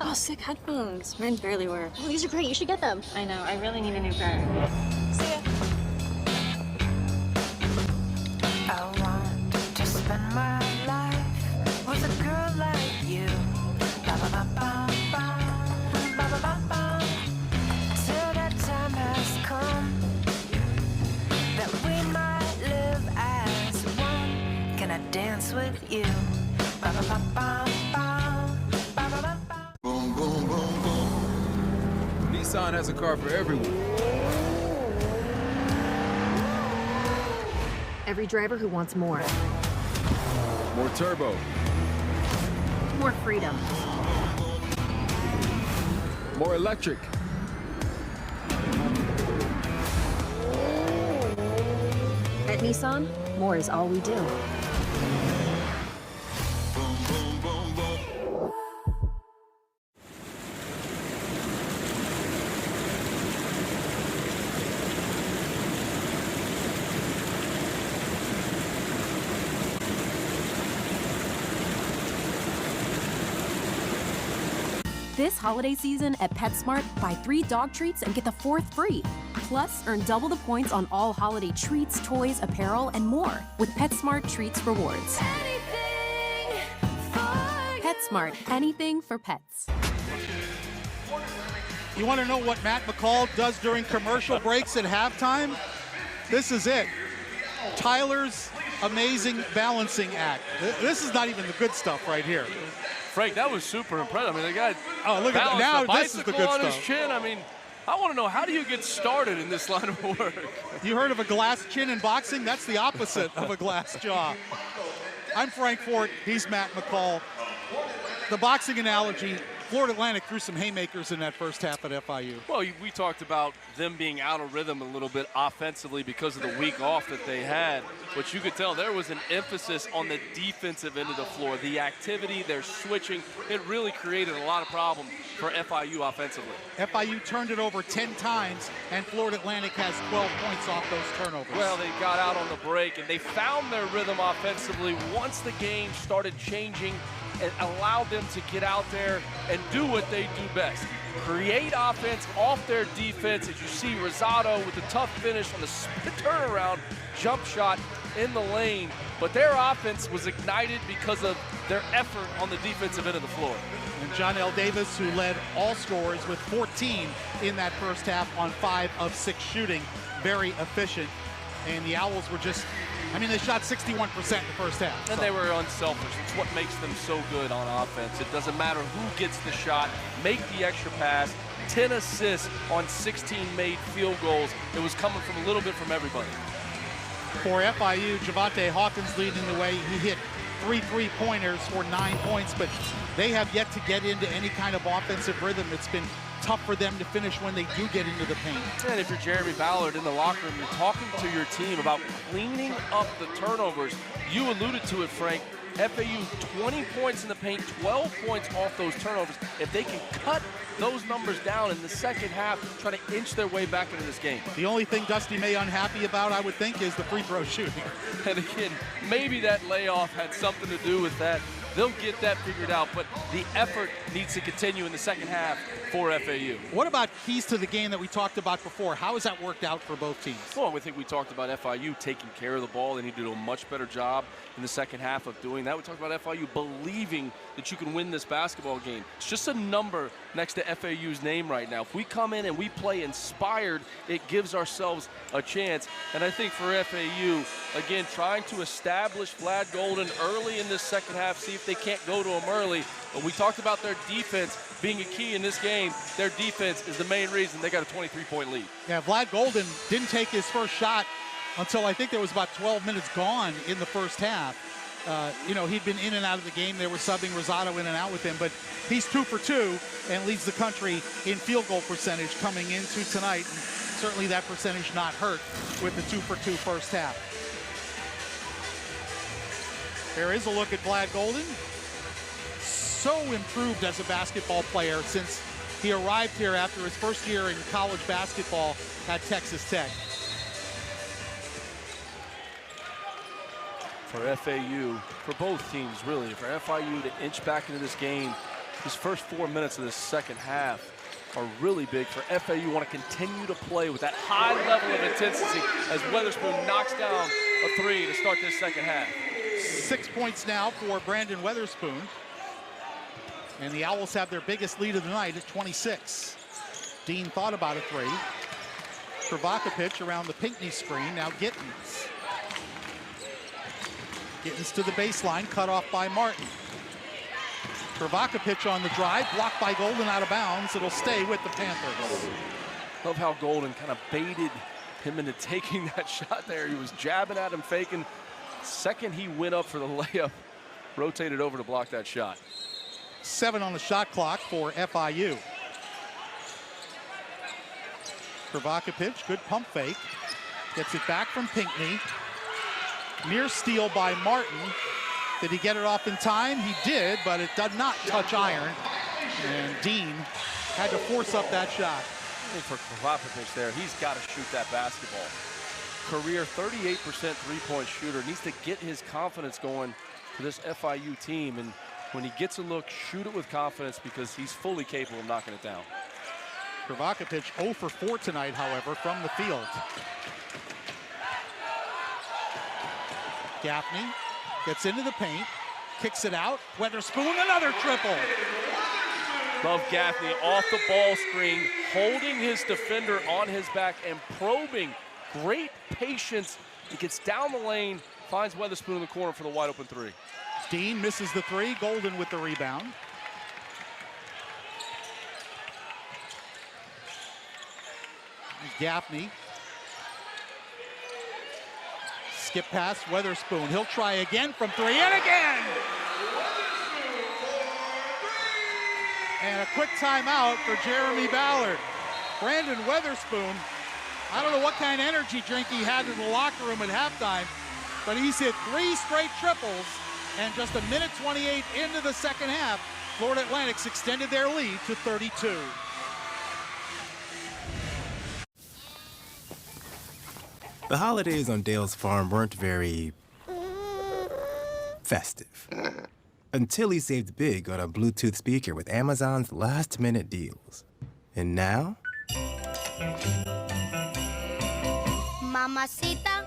Oh, sick headphones. Mine barely work.
Oh, these are great. You should get them.
I know. I really need a new pair.
See ya.
I want to spend my life with a girl like you. Ba ba ba ba ba ba ba ba ba. Till that time has come that we might live as one. Can I dance with you? Ba ba ba ba ba ba ba ba.
Boom, boom, boom, boom. Nissan has a car for everyone.
Every driver who wants more.
More turbo.
More freedom.
More electric.
At Nissan, more is all we do.
This holiday season at PetSmart, buy 3 dog treats and get the 4th free. Plus, earn double the points on all holiday treats, toys, apparel, and more with PetSmart Treats Rewards. PetSmart, anything for pets.
You want to know what Matt McCall does during commercial breaks at halftime? This is it. Tyler's amazing balancing act. This is not even the good stuff right here.
Frank, that was super impressive. I mean, the guy
look at that. Now this is the good
on
stuff.
His chin. I mean, I want to know, how do you get started in this line of work?
You heard of a glass chin in boxing? That's the opposite of a glass jaw. I'm Frank Fort. He's Matt McCall. The boxing analogy, Florida Atlantic threw some haymakers in that first half at FIU.
Well, we talked about them being out of rhythm a little bit offensively because of the week off that they had. But you could tell there was an emphasis on the defensive end of the floor. The activity, their switching, it really created a lot of problems for FIU offensively.
FIU turned it over 10 times, and Florida Atlantic has 12 points off those turnovers.
Well, they got out on the break, and they found their rhythm offensively once the game started changing and allowed them to get out there and do what they do best. Create offense off their defense, as you see Rosado with a tough finish on the turnaround jump shot in the lane. But their offense was ignited because of their effort on the defensive end of the floor.
And John L. Davis, who led all scorers with 14 in that first half on 5 of 6 shooting. Very efficient. And the Owls were just, I mean, they shot 61% in the first half.
And they were unselfish. It's what makes them so good on offense. It doesn't matter who gets the shot, make the extra pass. 10 assists on 16 made field goals. It was coming from a little bit from everybody.
For FIU, Javante Hawkins leading the way. He hit 3 3-pointers for 9 points, but they have yet to get into any kind of offensive rhythm. It's been tough for them to finish when they do get into the paint.
And if you're Jeremy Ballard in the locker room, you're talking to your team about cleaning up the turnovers. You alluded to it, Frank. FAU 20 points in the paint, 12 points off those turnovers. If they can cut those numbers down in the second half, try to inch their way back into this game.
The only thing Dusty May unhappy about, I would think, is the free throw shooting.
And again, maybe that layoff had something to do with that. They'll get that figured out, but the effort needs to continue in the second half for FAU.
What about keys to the game that we talked about before? How has that worked out for both teams?
Well, I think we talked about FIU taking care of the ball. They need to do a much better job in the second half of doing that. We talked about FIU believing that you can win this basketball game. It's just a number next to FAU's name right now. If we come in and we play inspired, it gives ourselves a chance. And I think for FAU, again, trying to establish Vlad Golden early in this second half, see if they can't go to him early. But we talked about their defense being a key in this game. Their defense is the main reason they got a 23-point lead.
Yeah, Vlad Golden didn't take his first shot until I think there was about 12 minutes gone in the first half. You know, he'd been in and out of the game. They were subbing Rosado in and out with him, but he's 2 for 2 and leads the country in field goal percentage coming into tonight. certainly that percentage not hurt with the 2-for-2 first half. There is a look at Vlad Golden. So improved as a basketball player since he arrived here after his first year in college basketball at Texas Tech.
For FAU, for both teams really, for FIU to inch back into this game, these first 4 minutes of this second half are really big for FAU. Want to continue to play with that high level of intensity as Weatherspoon knocks down a three to start this second half.
6 points now for Brandon Weatherspoon. And the Owls have their biggest lead of the night at 26. Dean thought about a three. Kravakovic around the Pinckney screen. Now Gittens. Gittens to the baseline, cut off by Martin. Kravakovic on the drive, blocked by Golden out of bounds. It'll stay with the Panthers.
Love how Golden kind of baited him into taking that shot there. He was jabbing at him, faking. Second he went up for the layup, rotated over to block that shot.
7 on the shot clock for FIU. Kravakovic, good pump fake. Gets it back from Pinckney. Near steal by Martin. Did he get it off in time? He did, but it did not touch iron. And Dean had to force up that shot.
For Kravakovic there, he's got to shoot that basketball. Career 38% three-point shooter. Needs to get his confidence going for this FIU team. And when he gets a look, shoot it with confidence because he's fully capable of knocking it down.
Kravakovic 0 for 4 tonight, however, from the field. Gaffney gets into the paint, kicks it out. Weatherspoon, another triple.
Love Gaffney off the ball screen, holding his defender on his back and probing. Great patience. He gets down the lane, finds Weatherspoon in the corner for the wide open three.
Dean misses the three, Golden with the rebound. Gaffney. Skip pass, Weatherspoon. He'll try again from three, and again! And a quick timeout for Jeremy Ballard. Brandon Weatherspoon, I don't know what kind of energy drink he had in the locker room at halftime, but he's hit 3 straight triples, and just a minute 28 into the second half, Florida Atlantic's extended their lead to 32.
The holidays on Dale's farm weren't very festive. Until he saved big on a Bluetooth speaker with Amazon's last-minute deals. And now?
Mamacita.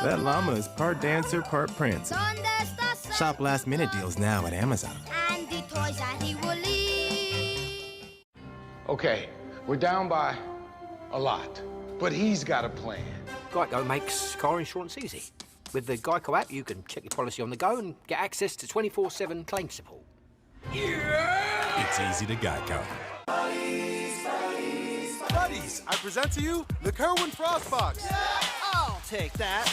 That llama is part dancer, part prancer. Shop last-minute deals now at Amazon.
And the toys that he will leave.
Okay, we're down by a lot, but he's got a plan.
Geico makes car insurance easy. With the Geico app, you can check your policy on the go and get access to 24/7 claim support.
It's easy to Geico.
Buddies, I present to you the Kerwin Frost Box.
Yeah, I'll take that.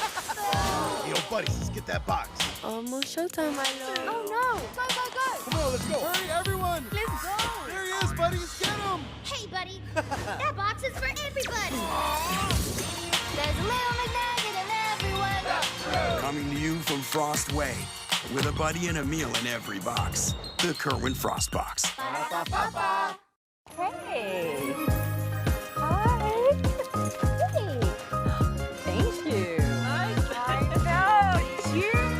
Yo, buddies, let's get that box.
Almost showtime, my lord.
Oh no! Go, go, go!
Come on, let's go. Hurry, everyone.
Let's go!
There he is, buddies. Get him.
Hey, buddy. That box is for everybody. There's a little McNugget in everyone.
Coming to you from Frost Way, with a buddy and a meal in every box. The Kerwin Frost Box.
Hey. Hi. Hey. Thank you. I know. Cheers.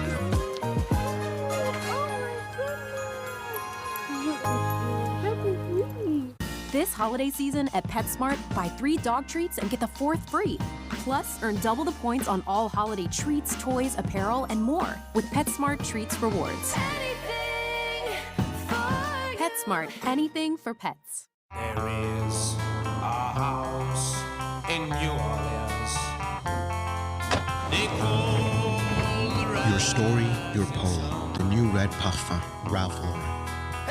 This holiday season at PetSmart, buy 3 dog treats and get the 4th free. Plus, earn double the points on all holiday treats, toys, apparel, and more with PetSmart Treats Rewards. PetSmart, anything for pets.
There is a house in New Orleans. They call
Your story, your poem. The new red parfum, Ralph Lauren.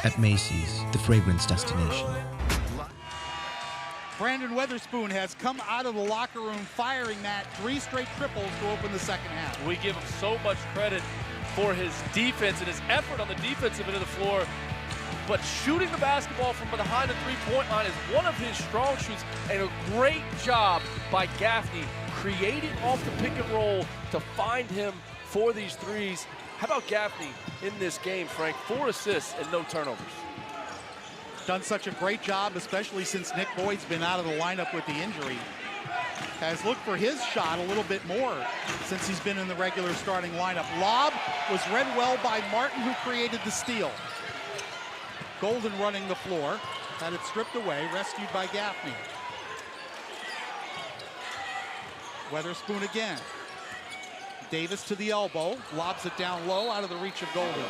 At Macy's, the fragrance destination.
Brandon Weatherspoon has come out of the locker room firing that 3 straight triples to open the second half.
We give him so much credit for his defense and his effort on the defensive end of the floor. but shooting the basketball from behind the three-point line is one of his strong shoots, and a great job by Gaffney creating off the pick and roll to find him for these threes. How about Gaffney in this game, Frank? 4 assists and no turnovers.
Done such a great job, especially since Nick Boyd's been out of the lineup with the injury. Has looked for his shot a little bit more since he's been in the regular starting lineup. Lob was read well by Martin, who created the steal. Golden running the floor, had it stripped away, rescued by Gaffney. Weatherspoon again. Davis to the elbow, lobs it down low, out of the reach of Golden.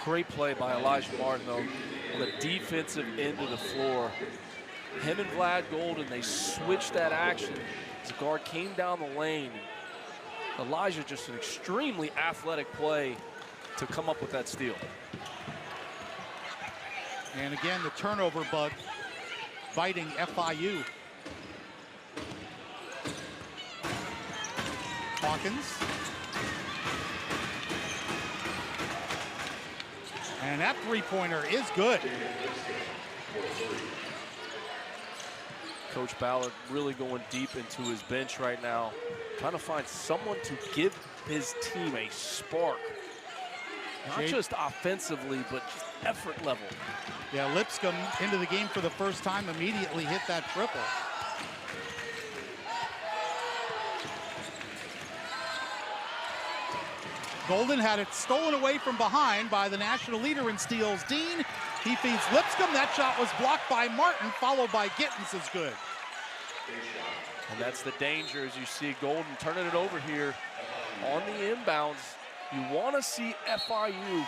Great play by Elijah Martin, though, on the defensive end of the floor. Him and Vlad Golden, they switched that action. The guard came down the lane. Elijah, just an extremely athletic play to come up with that steal.
And again, the turnover bug biting FIU. Hawkins. And that three-pointer is good.
Coach Ballard really going deep into his bench right now, trying to find someone to give his team a spark. Not just offensively, but just effort level.
Yeah, Lipscomb into the game for the first time, immediately hit that triple. Golden had it stolen away from behind by the national leader in steals, Dean. He feeds Lipscomb. That shot was blocked by Martin, followed by Gittens is good.
And that's the danger as you see Golden turning it over here on the inbounds. You want to see FIU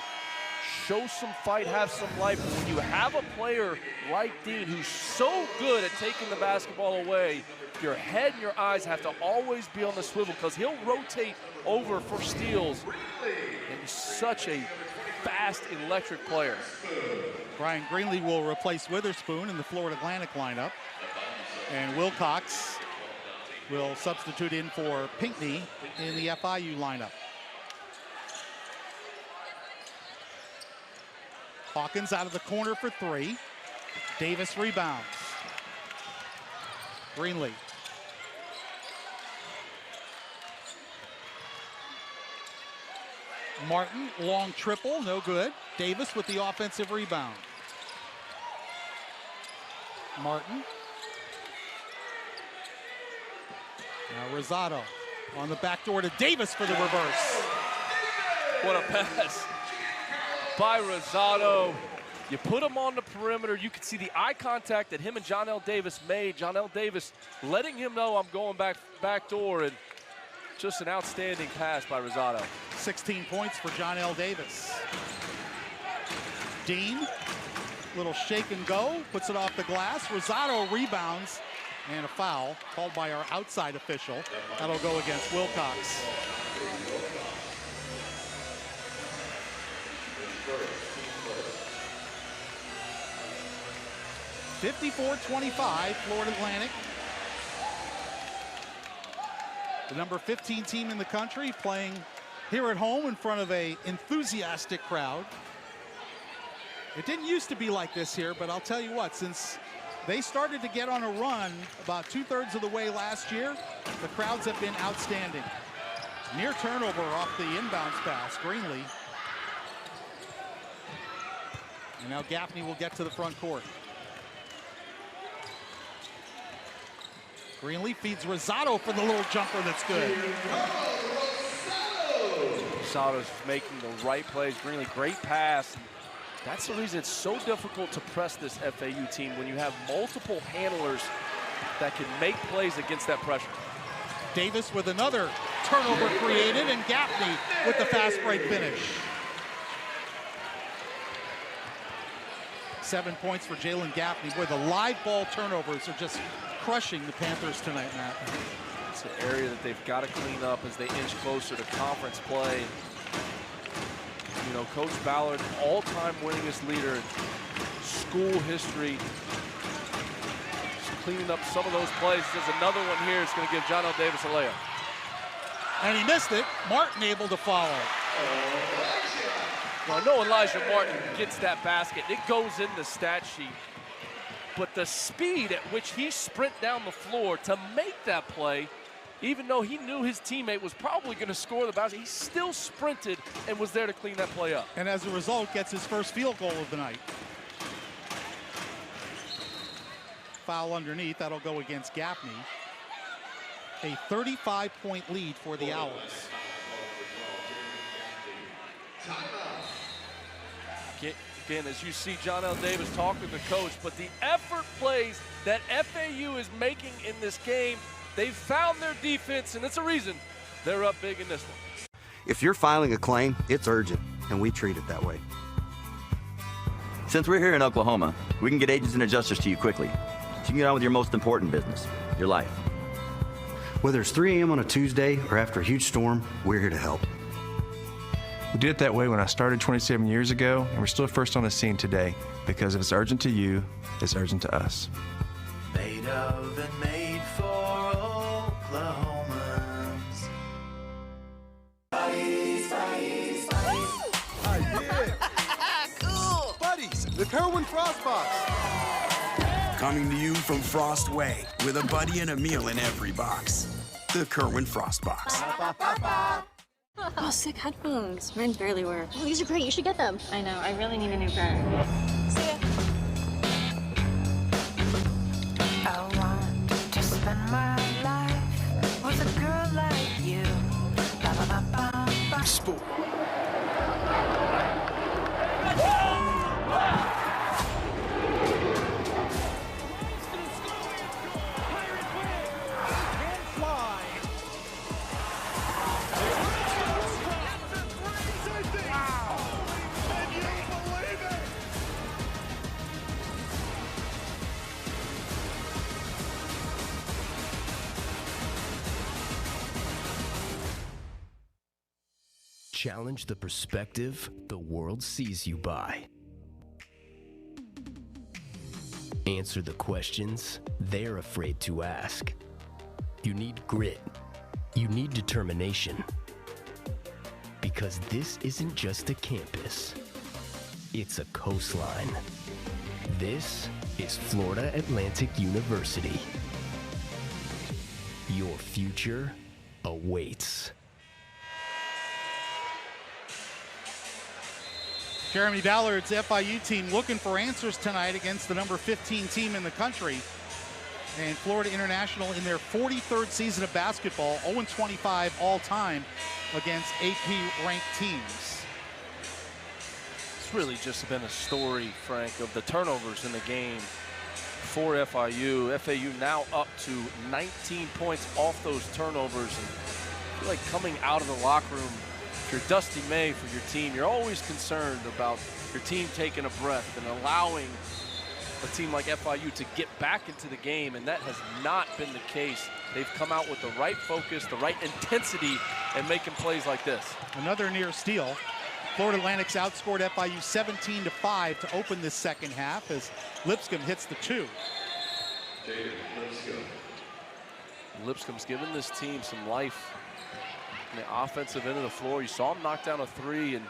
show some fight, have some life. But when you have a player like Dean who's so good at taking the basketball away, your head and your eyes have to always be on the swivel because he'll rotate over for steals. And he's such a fast, electric player.
Brian Greenlee will replace Witherspoon in the Florida Atlantic lineup. And Wilcox will substitute in for Pinckney in the FIU lineup. Hawkins out of the corner for three. Davis rebounds. Greenlee. Martin, long triple, no good. Davis with the offensive rebound. Martin. Now Rosado on the back door to Davis for the reverse.
What a pass by Rosado. You put him on the perimeter, you can see the eye contact that him and John L. Davis made. John L. Davis letting him know I'm going back door, and just an outstanding pass by Rosado.
16 points for John L. Davis. Dean, little shake and go, puts it off the glass. Rosado rebounds, and a foul called by our outside official. That'll go against Wilcox. (54-25) Florida Atlantic. The number 15 team in the country playing here at home in front of an enthusiastic crowd. It didn't used to be like this here, but I'll tell you what, since they started to get on a run about 2/3 of the way last year, the crowds have been outstanding. Near turnover off the inbounds pass, Greenlee. And now Gaffney will get to the front court. Greenlee feeds Rosado for the little jumper that's good.
Rosado's making the right plays. Greenlee, great pass. That's the reason it's so difficult to press this FAU team when you have multiple handlers that can make plays against that pressure.
Davis with another turnover created, and Gaffney with the fast break finish. 7 points for Jalen Gaffney. Boy, the live ball turnovers are just crushing the Panthers tonight, Matt.
It's an area that they've got to clean up as they inch closer to conference play. You know, Coach Ballard, all-time winningest leader in school history. Just cleaning up some of those plays. There's another one here. It's going to give John L. Davis a layup.
And he missed it. Martin able to follow.
Well, I know Elijah Martin gets that basket. It goes in the stat sheet. But the speed at which he sprint down the floor to make that play, even though he knew his teammate was probably going to score the basket, he still sprinted and was there to clean that play up.
And as a result, gets his first field goal of the night. Foul underneath, that'll go against Gaffney. A 35-point lead for the Owls.
Again, as you see John L. Davis talking to the coach, but the effort plays that FAU is making in this game, they've found their defense, and it's a reason they're up big in this one.
If you're filing a claim, it's urgent, and we treat it that way. Since we're here in Oklahoma, we can get agents and adjusters to you quickly, so you can get on with your most important business, your life. Whether it's 3 a.m. on a Tuesday or after a huge storm, we're here to help.
We did it that way when I started 27 years ago, and we're still first on the scene today because if it's urgent to you, it's urgent to us.
Made of and made for Oklahomans.
Buddies. Cool. Buddies, the Kerwin Frost Box.
Coming to you from Frost Way, with a buddy and a meal in every box. The Kerwin Frost Box.
Oh, sick headphones. Mine barely work. Oh, these are great. You should get them. I know. I really need a new pair. See ya.
I want to spend my life with a girl like you. Ba ba ba ba ba.
Sport.
Challenge the perspective the world sees you by. Answer the questions they're afraid to ask. You need grit. You need determination. Because this isn't just a campus. It's a coastline. This is Florida Atlantic University. Your future awaits.
Jeremy Ballard's FIU team looking for answers tonight against the number 15 team in the country. And Florida International in their 43rd season of basketball, 0-25 all-time against AP-ranked teams.
It's really just been a story, Frank, of the turnovers in the game for FIU. FAU now up to 19 points off those turnovers. And I feel like coming out of the locker room, if you're Dusty May for your team, you're always concerned about your team taking a breath and allowing a team like FIU to get back into the game, and that has not been the case. They've come out with the right focus, the right intensity, and making plays like this.
Another near steal. Florida Atlantic's outscored FIU 17-5 to open this second half as Lipscomb hits the 2.
Lipscomb's given this team some life in the offensive end of the floor. You saw him knock down a 3 and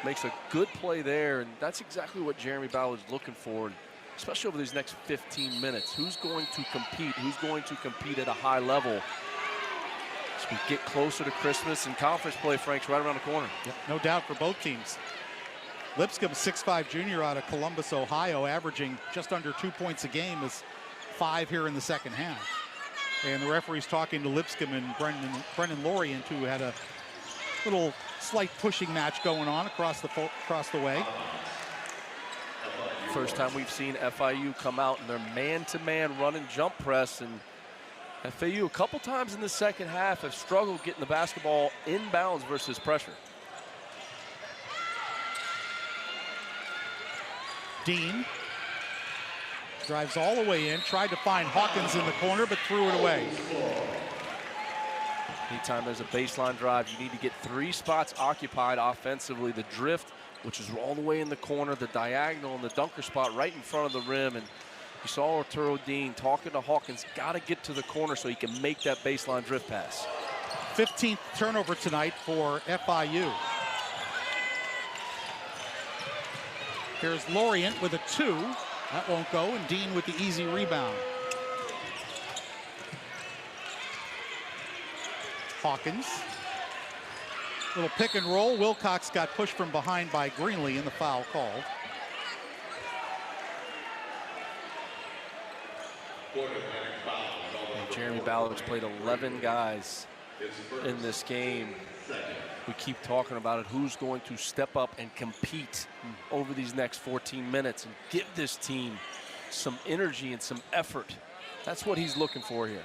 makes a good play there, and that's exactly what Jeremy Ballard's looking for, and especially over these next 15 minutes. Who's going to compete? Who's going to compete at a high level? As we get closer to Christmas and conference play, Frank's right around the corner.
Yep, no doubt for both teams. Lipscomb, 6'5" junior out of Columbus, Ohio, averaging just under 2 points a game, is 5 here in the second half. And the referee's talking to Lipscomb and Brendan Lorient, who had a little slight pushing match going on across the way.
First time we've seen FIU come out in their man-to-man run and jump press, and FAU a couple times in the second half have struggled getting the basketball inbounds versus pressure.
Dean drives all the way in, tried to find Hawkins in the corner, but threw it away.
Anytime there's a baseline drive, you need to get 3 spots occupied offensively. The drift, which is all the way in the corner, the diagonal, and the dunker spot right in front of the rim. And you saw Arturo Dean talking to Hawkins, got to get to the corner so he can make that baseline drift pass.
15th turnover tonight for FIU. Here's Lorient with a 2. That won't go, and Dean with the easy rebound. Hawkins. Little pick and roll. Wilcox got pushed from behind by Greenlee in the foul called.
Jeremy Ballard's played 11 guys in this game. We keep talking about it. Who's going to step up and compete over these next 14 minutes and give this team some energy and some effort? That's what he's looking for here.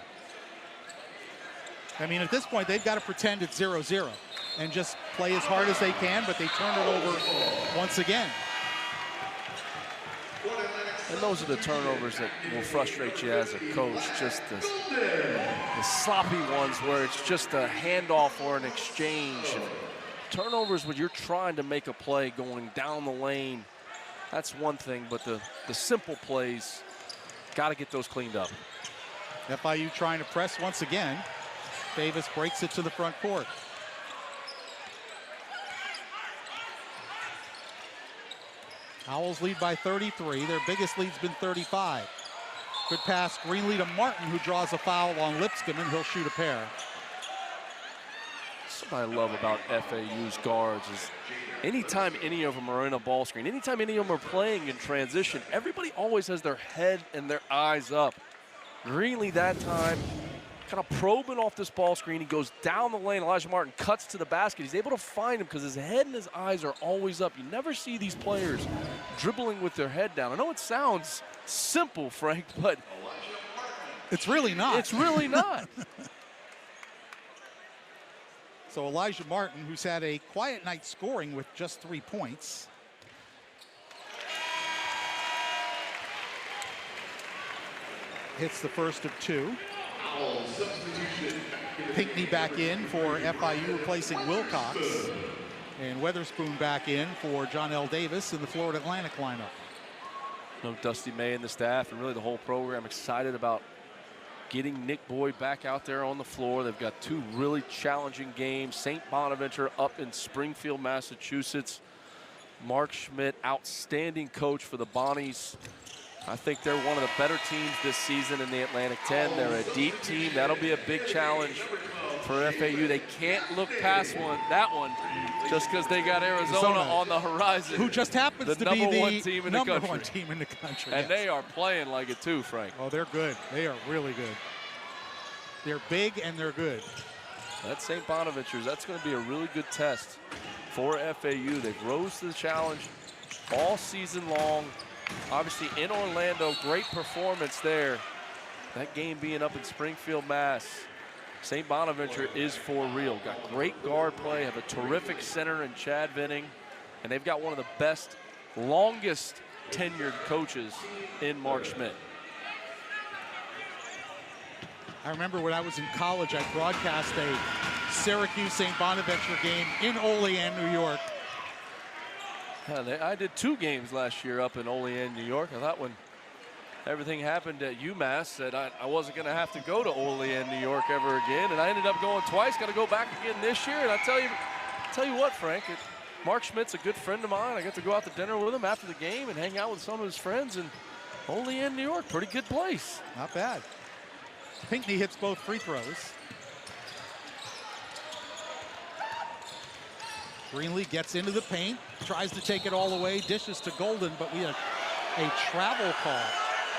I mean, at this point, they've got to pretend it's 0-0 and just play as hard as they can, but they turn it over once again.
And those are the turnovers that will frustrate you as a coach, just the sloppy ones where it's just a handoff or an exchange. Turnovers when you're trying to make a play going down the lane, that's one thing, but the simple plays, got to get those cleaned up.
FIU trying to press once again. Davis breaks it to the front court. Owls lead by 33. Their biggest lead's been 35. Good pass, Greenlee to Martin, who draws a foul on Lipscomb, and he'll shoot a pair.
What I love about FAU's guards is anytime any of them are in a ball screen, anytime any of them are playing in transition, everybody always has their head and their eyes up. Greenlee that time, kind of probing off this ball screen. He goes down the lane. Elijah Martin cuts to the basket. He's able to find him because his head and his eyes are always up. You never see these players dribbling with their head down. I know it sounds simple, Frank, but
it's really not.
It's really not.
So Elijah Martin, who's had a quiet night scoring with just 3 points. Hits the first of 2. Pinckney back in for FIU, replacing Wilcox. And Weatherspoon back in for John L. Davis in the Florida Atlantic lineup.
No, Dusty May and the staff and really the whole program excited about getting Nick Boyd back out there on the floor. They've got 2 really challenging games. St. Bonaventure up in Springfield, Massachusetts. Mark Schmidt, outstanding coach for the Bonnies. I think they're one of the better teams this season in the Atlantic 10. They're a deep team. That'll be a big challenge for FAU. They can't look past that one just because they got Arizona on the horizon.
Who just happens to be the
number one team in
the country.
And they are playing like it too, Frank.
Oh, they're good. They are really good. They're big and they're good.
That's St. Bonaventure's. That's going to be a really good test for FAU. They've rose to the challenge all season long. Obviously in Orlando, great performance there. That game being up in Springfield, Mass. St. Bonaventure is for real. Got great guard play, have a terrific center in Chad Vinning, and they've got one of the best, longest tenured coaches in Mark Schmidt.
I remember when I was in college, I broadcast a Syracuse-St. Bonaventure game in Olean, New York.
I did 2 games last year up in Olean, New York. I thought when everything happened at UMass that I wasn't going to have to go to Olean, New York ever again, and I ended up going twice. Got to go back again this year, and I tell you what, Frank, Mark Schmidt's a good friend of mine. I got to go out to dinner with him after the game and hang out with some of his friends in Olean, New York. Pretty good place.
Not bad. Pinckney hits both free throws. Greenlee gets into the paint, tries to take it all away, dishes to Golden, but we have a travel call.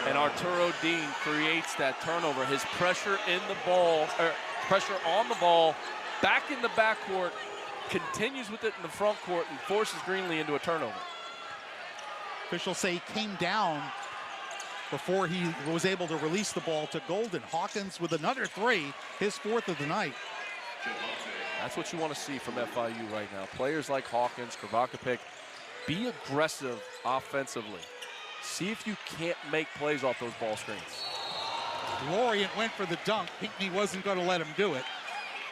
And Arturo Dean creates that turnover. His pressure pressure on the ball, back in the backcourt, continues with it in the front court and forces Greenlee into a turnover.
Officials say he came down before he was able to release the ball to Golden. Hawkins with another 3, his 4th of the night.
That's what you want to see from FIU right now. Players like Hawkins, Kravakapik, be aggressive offensively. See if you can't make plays off those ball screens.
Lorient went for the dunk. Pinckney wasn't going to let him do it.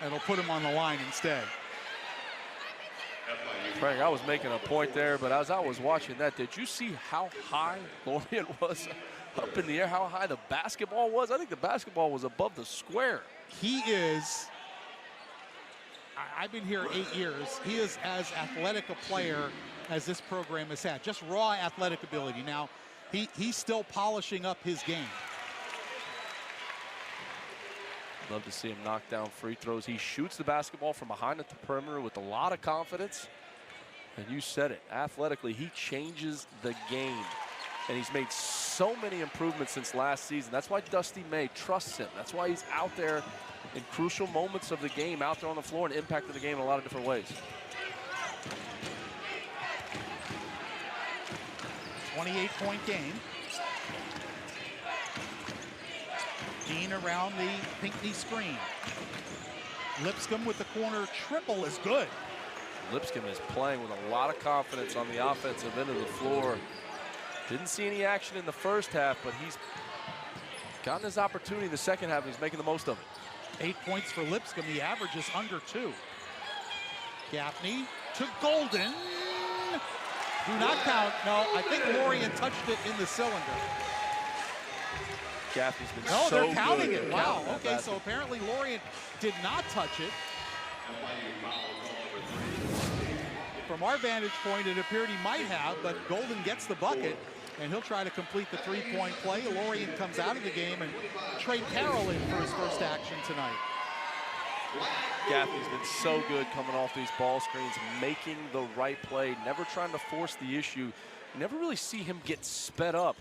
It'll put him on the line instead.
Frank, I was making a point there, but as I was watching that, did you see how high Lorient was up in the air, how high the basketball was? I think the basketball was above the square.
He is, I've been here 8 years. He is as athletic a player as this program has had. Just raw athletic ability. Now, he's still polishing up his game.
Love to see him knock down free throws. He shoots the basketball from behind at the perimeter with a lot of confidence. And you said it, athletically, he changes the game. And he's made so many improvements since last season. That's why Dusty May trusts him. That's why he's out there in crucial moments of the game, out there on the floor and impacting the game in a lot of different ways.
28-point game. Dean around the Pinckney screen. Lipscomb with the corner triple is good.
Lipscomb is playing with a lot of confidence on the offensive end of the floor. Didn't see any action in the first half, but he's gotten his opportunity in the second half. He's making the most of it.
8 points for Lipscomb. The average is under 2. Gaffney to Golden. Do not count. No, I think Lorien touched it in the cylinder.
Gaffney's been
so
good.
They're counting it. Wow. Okay, so apparently Lorien did not touch it. From our vantage point, it appeared he might have, but Golden gets the bucket, and he'll try to complete the 3-point play. Lorien comes out of the game, and Trey Carroll in for his first action tonight.
Gaffney's been so good coming off these ball screens, making the right play, never trying to force the issue. You never really see him get sped up.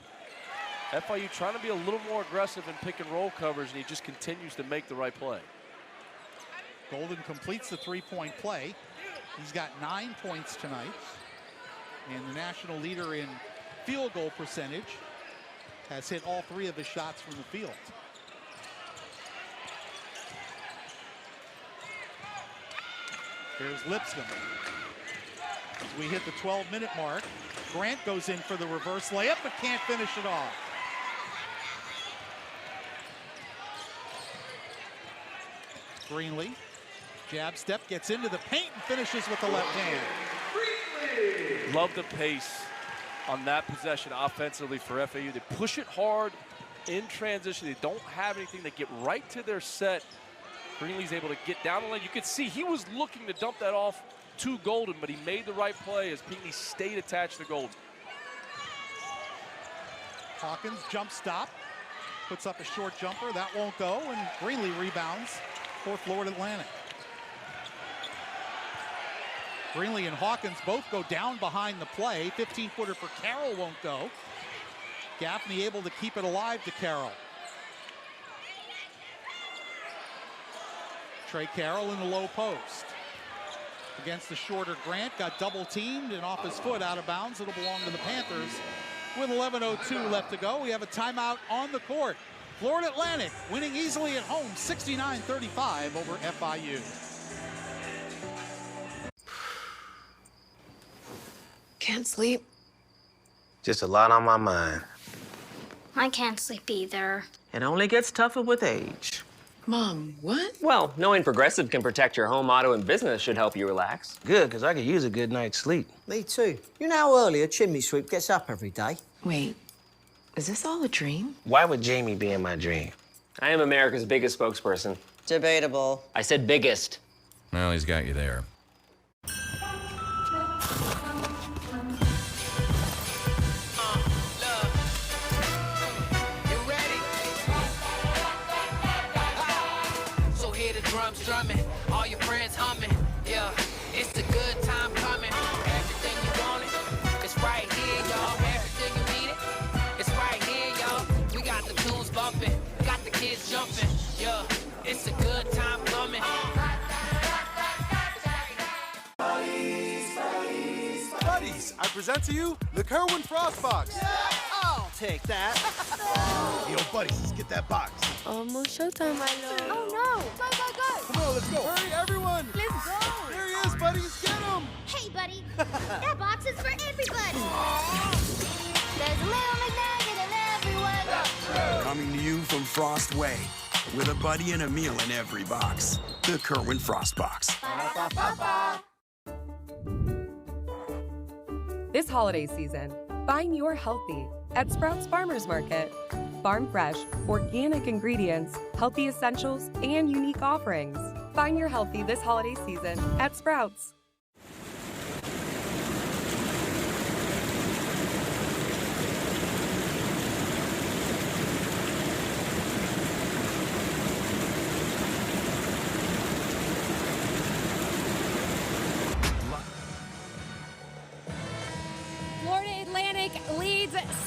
FIU trying to be a little more aggressive in pick and roll coverage, and he just continues to make the right play.
Golden completes the 3-point play. He's got 9 points tonight, and the national leader in field goal percentage has hit all 3 of his shots from the field. Here's Lipscomb. As we hit the 12-minute mark, Grant goes in for the reverse layup, but can't finish it off. Greenlee, jab step, gets into the paint and finishes with the left hand.
Love the pace on that possession offensively for FAU. They push it hard in transition. They don't have anything. They get right to their set. Greenlee's able to get down the lane. You could see he was looking to dump that off to Golden, but he made the right play as Pinckney stayed attached to Golden.
Hawkins jump stop, puts up a short jumper. That won't go, and Greenlee rebounds for Florida Atlantic. Greenlee and Hawkins both go down behind the play. 15-footer for Carroll won't go. Gaffney able to keep it alive to Carroll. Trey Carroll in the low post. Against the shorter Grant, got double teamed and off his foot out of bounds. It'll belong to the Panthers. With 11:02 left to go, we have a timeout on the court. Florida Atlantic winning easily at home, 69-35 over FIU.
Can't sleep.
Just a lot on my mind.
I can't sleep either.
It only gets tougher with age.
Mom, what?
Well, knowing Progressive can protect your home, auto, and business should help you relax.
Good, because I could use a good night's sleep.
Me too. You know how early a chimney sweep gets up every day?
Wait, is this all a dream?
Why would Jamie be in my dream?
I am America's biggest spokesperson.
Debatable.
I said biggest.
Well, he's got you there.
Drumming, all your friends humming, yeah, it's a good time coming. Everything you wanted, it's right here, y'all. Everything you needed, it's right here, y'all. We got the tunes bumping, got the kids jumping, yeah, it's a good time coming.
Buddies, I present to you the Kerwin Frost Box.
Yeah, I'll take that.
Yo, buddies, let's get that box.
Almost showtime, my lord.
Oh no! Go, go, go!
Come on, let's go. Hurry, everyone.
Let's go!
There he is, buddies. Get him.
Hey, buddy. That box is for everybody. There's a little McNugget in everyone.
Coming to you from Frost Way, with a buddy and a meal in every box. The Kerwin Frost Box.
This holiday season, find your healthy at Sprouts Farmers Market. Farm fresh, organic ingredients, healthy essentials, and unique offerings. Find your healthy this holiday season at Sprouts.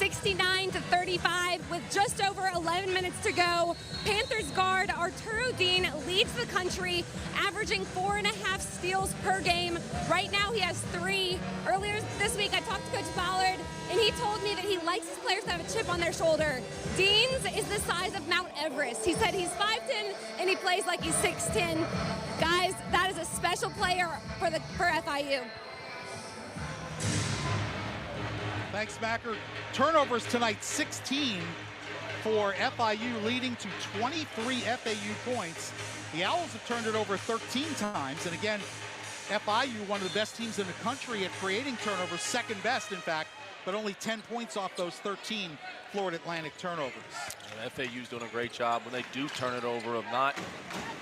69-35 with just over 11 minutes to go. Panthers guard Arturo Dean leads the country, averaging 4.5 steals per game. Right now he has 3. Earlier this week I talked to Coach Ballard and he told me that he likes his players to have a chip on their shoulder. Dean's is the size of Mount Everest. He said he's 5'10" and he plays like he's 6'10". Guys, that is a special player for FIU.
Thanks, Macker. Turnovers tonight, 16 for FIU, leading to 23 FAU points. The Owls have turned it over 13 times. And again, FIU, one of the best teams in the country at creating turnovers, second best, in fact, but only 10 points off those 13 Florida Atlantic turnovers.
And FAU's doing a great job when they do turn it over of not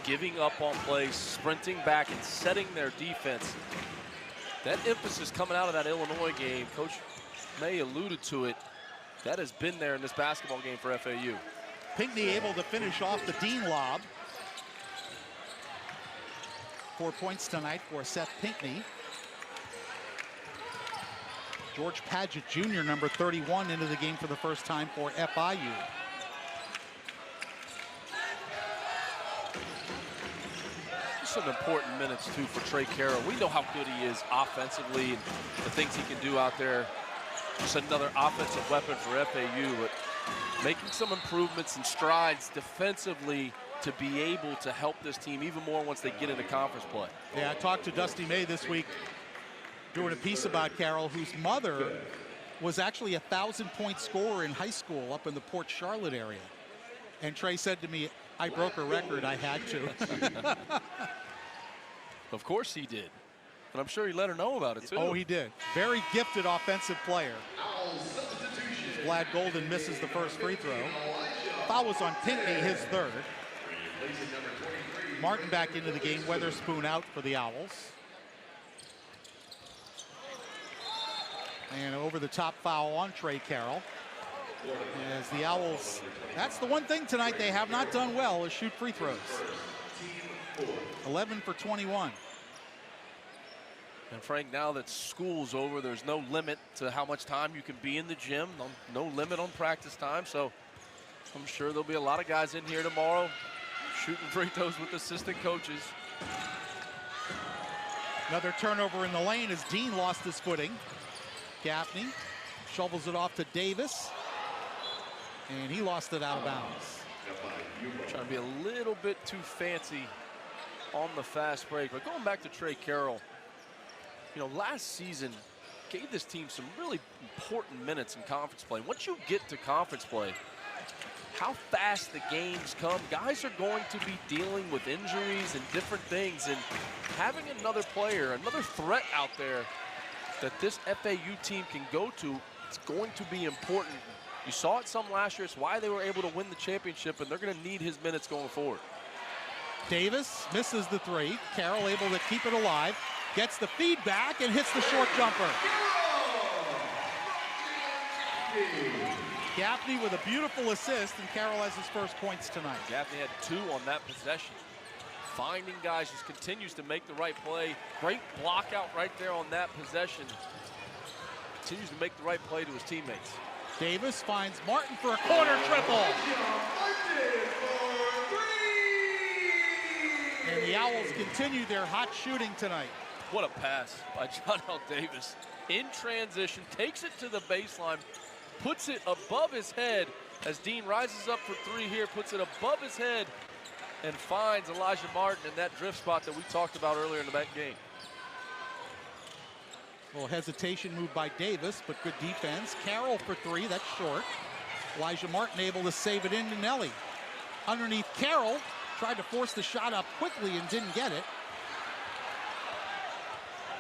giving up on plays, sprinting back and setting their defense. That emphasis coming out of that Illinois game, Coach May alluded to it, that has been there in this basketball game for FAU.
Pinckney able to finish off the Dean lob. 4 points tonight for Seth Pinckney. George Padgett Jr., number 31, into the game for the first time for FIU.
Some important minutes, too, for Trey Carroll. We know how good he is offensively and the things he can do out there. Just another offensive weapon for FAU, but making some improvements and strides defensively to be able to help this team even more once they get into conference play.
Yeah, I talked to Dusty May this week doing a piece about Carroll, whose mother was actually a 1,000-point scorer in high school up in the Port Charlotte area. And Trey said to me, I broke a record, I had to.
Of course he did. And I'm sure he let her know about it, too.
Oh, he did. Very gifted offensive player. Vlad Golden misses the first free throw. Foul was on Pinckney, his third. Martin back into the game. Weatherspoon out for the Owls. And over the top foul on Trey Carroll. As the Owls, that's the one thing tonight they have not done well, is shoot free throws. 11 for 21.
And Frank, now that school's over, there's no limit to how much time you can be in the gym. No limit on practice time. So I'm sure there'll be a lot of guys in here tomorrow shooting free throws with assistant coaches.
Another turnover in the lane as Dean lost his footing. Gaffney shovels it off to Davis. And he lost it out of bounds.
Trying to be a little bit too fancy on the fast break. But going back to Trey Carroll, you know, last season gave this team some really important minutes in conference play. Once you get to conference play, how fast the games come. Guys are going to be dealing with injuries and different things. And having another player, another threat out there that this FAU team can go to, it's going to be important. You saw it some last year. It's why they were able to win the championship, and they're going to need his minutes going forward.
Davis misses the three. Carroll able to keep it alive. Gets the feedback and hits the short jumper. Gaffney with a beautiful assist, and Carroll has his first points tonight.
Gaffney had 2 on that possession. Finding guys, just continues to make the right play. Great block out right there on that possession. Continues to make the right play to his teammates.
Davis finds Martin for a corner triple. And the Owls continue their hot shooting tonight.
What a pass by John L. Davis. In transition, takes it to the baseline, puts it above his head as Dean rises up for 3 here, puts it above his head and finds Elijah Martin in that drift spot that we talked about earlier in the game.
A little hesitation move by Davis, but good defense. Carroll for 3, that's short. Elijah Martin able to save it into Nelly. Underneath Carroll, tried to force the shot up quickly and didn't get it.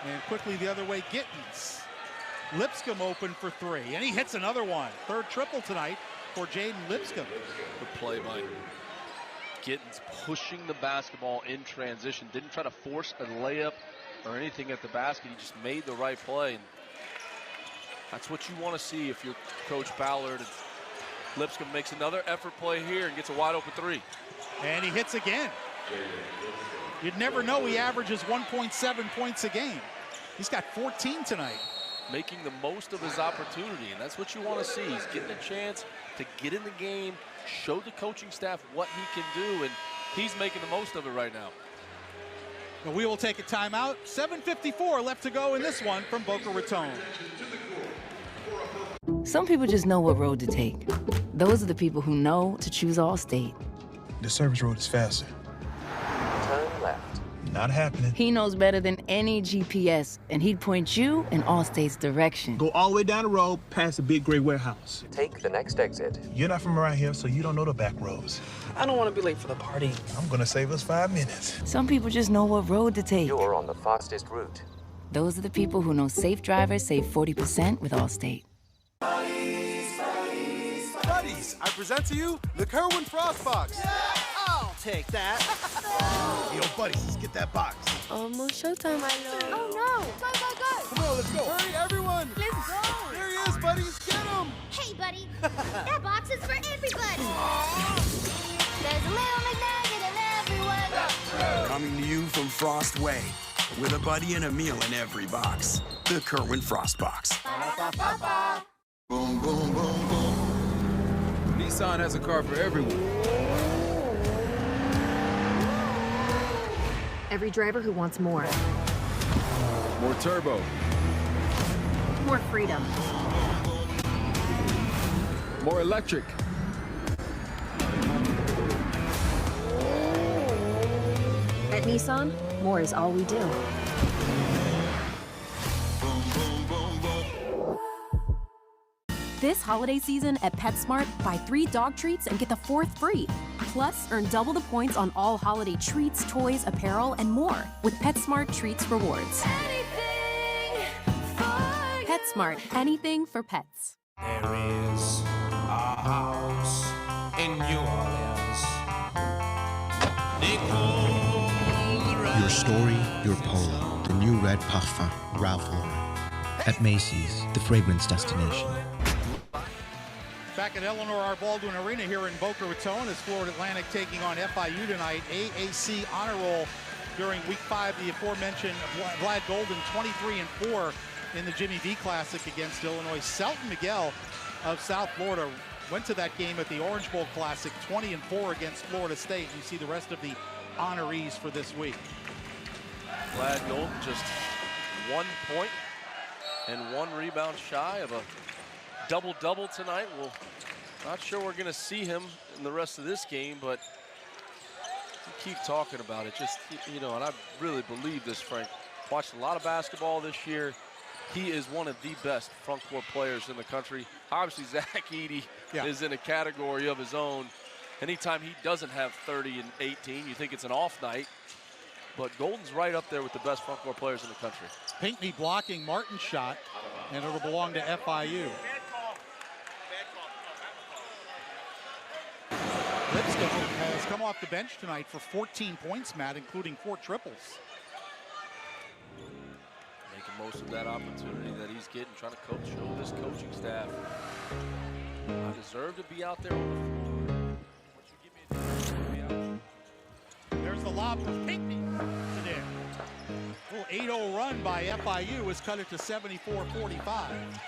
And quickly the other way, Gittens. Lipscomb open for 3, and he hits another one. Third triple tonight for Jaden Lipscomb.
Good play by Gittens, pushing the basketball in transition. Didn't try to force a layup or anything at the basket. He just made the right play. And that's what you want to see if you're Coach Ballard. And Lipscomb makes another effort play here and gets a wide open 3.
And he hits again. You'd never know he averages 1.7 points a game. He's got 14 tonight.
making the most of his opportunity, and that's what you want to see. He's getting a chance to get in the game, show the coaching staff what he can do, and he's making the most of it right now.
And we will take a timeout. 7:54 left to go in this one from Boca Raton.
Some people just know what road to take. Those are the people who know to choose Allstate.
The service road is faster.
Turn left.
Not happening.
He knows better than any GPS, and he'd point you in Allstate's direction.
Go all the way down the road past the big gray warehouse.
Take the next exit.
You're not from around here, so you don't know the back roads.
I don't want to be late for the party.
I'm gonna save us 5 minutes.
Some people just know what road to take. You're on the fastest route. Those are the people who know safe drivers save 40% with Allstate.
Buddies, I present to you the Kerwin Frost Box.
Yeah, I'll take that.
Yo, buddies, let's get that box.
Almost showtime, my lord.
Oh no! Go, go, go!
Come on, let's go. Hurry, everyone.
Let's go!
There he is, buddies. Get him.
Hey, buddy. That box is for everybody. There's a little McNugget in everyone.
Coming to you from Frost Way, with a buddy and a meal in every box. The Kerwin Frost Box.
Boom, boom, boom, boom. Nissan has a car for everyone.
Every driver who wants more.
More turbo.
More freedom.
More electric.
At Nissan, more is all we do.
This holiday season at PetSmart, buy 3 dog treats and get the 4th free. Plus, earn double the points on all holiday treats, toys, apparel, and more with PetSmart Treats Rewards. PetSmart, anything for pets.
There is a house in New Orleans. They call
Your story, your polo. The new red parfum, Ralph Lauren. At Macy's, the fragrance destination.
Back at Eleanor R. Baldwin Arena here in Boca Raton as Florida Atlantic taking on FIU tonight. AAC honor roll during week 5. The aforementioned Vlad Golden, 23-4 in the Jimmy V Classic against Illinois. Selton Miguel of South Florida went to that game at the Orange Bowl Classic, 20-4 against Florida State. You see the rest of the honorees for this week.
Vlad Golden just 1 point and 1 rebound shy of a double-double tonight. Well, not sure we're going to see him in the rest of this game, but keep talking about it. Just, you know, and I really believe this, Frank. Watched a lot of basketball this year. He is one of the best front court players in the country. Obviously, Zach Edey is in a category of his own. Anytime he doesn't have 30 and 18, you think it's an off night. But Golden's right up there with the best front court players in the country.
Pinckney blocking Martin's shot, and it'll belong to FIU. Lipscomb has come off the bench tonight for 14 points, Matt, including 4 triples.
Making most of that opportunity that he's getting, trying to show this coaching staff, I deserve to be out there on the floor.
There's the lob for Pinckney. A little 8-0 run by FIU has cut it to 74-45.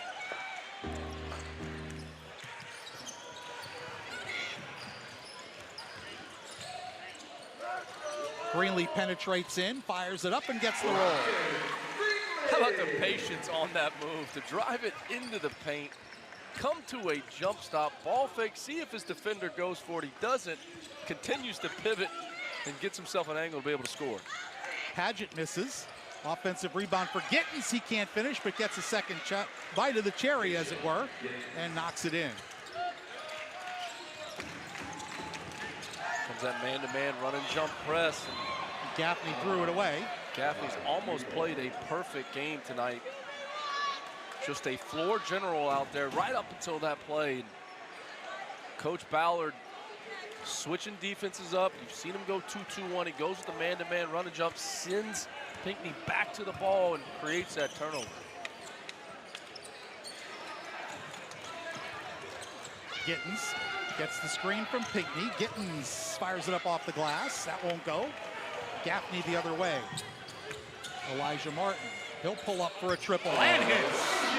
Greenlee penetrates in, fires it up, and gets the roll.
How about the patience on that move to drive it into the paint, come to a jump stop, ball fake, see if his defender goes for it. He doesn't, continues to pivot and gets himself an angle to be able to score.
Padgett misses. Offensive rebound for Gittens. He can't finish, but gets a second bite of the cherry, as it were, and knocks it in.
Comes that man-to-man run and jump press.
And Gaffney threw it away.
Gaffney's almost played a perfect game tonight. Just a floor general out there right up until that play. Coach Ballard switching defenses up. You've seen him go 2-2-1. He goes with the man-to-man run and jump, sends Pinckney back to the ball and creates that turnover.
Gittens gets the screen from Pinckney. Gittens fires it up off the glass. That won't go. Gaffney the other way. Elijah Martin. He'll pull up for a triple and hits.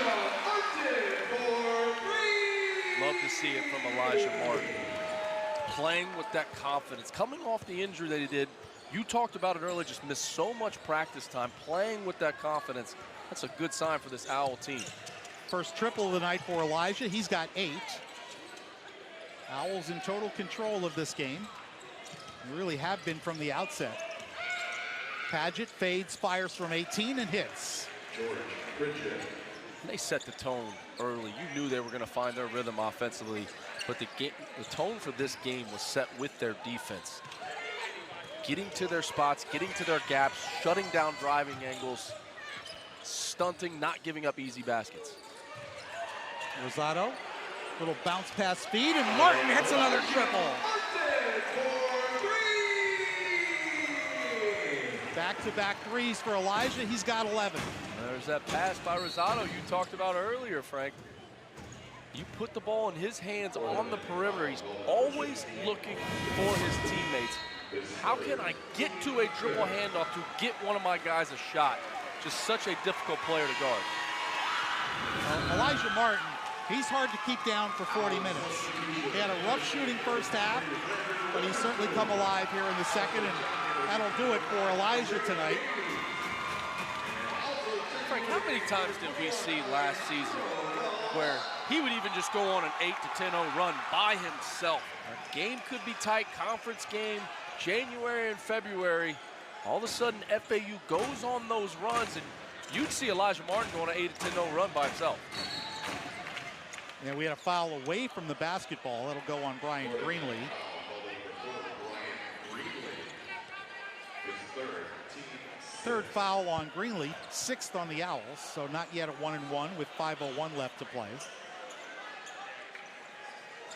Love to see it from Elijah Martin. Playing with that confidence, coming off the injury that he did. You talked about it earlier, just missed so much practice time. Playing with that confidence, that's a good sign for this Owl team.
First triple of the night for Elijah. He's got 8. Owls in total control of this game. They really have been from the outset. Paget fades, fires from 18, and hits.
They set the tone early. You knew they were going to find their rhythm offensively, but the tone for this game was set with their defense. Getting to their spots, getting to their gaps, shutting down driving angles, stunting, not giving up easy baskets.
Rosado, little bounce pass speed, and Martin hits another triple. Back-to-back threes for Elijah. He's got 11.
There's that pass by Rosado you talked about earlier, Frank. You put the ball in his hands on the perimeter. He's always looking for his teammates. How can I get to a dribble handoff to get one of my guys a shot? Just such a difficult player to guard.
Elijah Martin, he's hard to keep down for 40 minutes. He had a rough shooting first half, but he's certainly come alive here in the second, and that'll do it for Elijah tonight.
Frank, how many times did we see last season where he would even just go on an 8 to 10-0 run by himself? A game could be tight, conference game, January and February. All of a sudden, FAU goes on those runs, and you'd see Elijah Martin go on an 8 to 10-0 run by himself.
Yeah, we had a foul away from the basketball. That'll go on Brian Greenlee. Third foul on Greenlee, 6th on the Owls, so not yet at 1-1 with 5:01 left to play.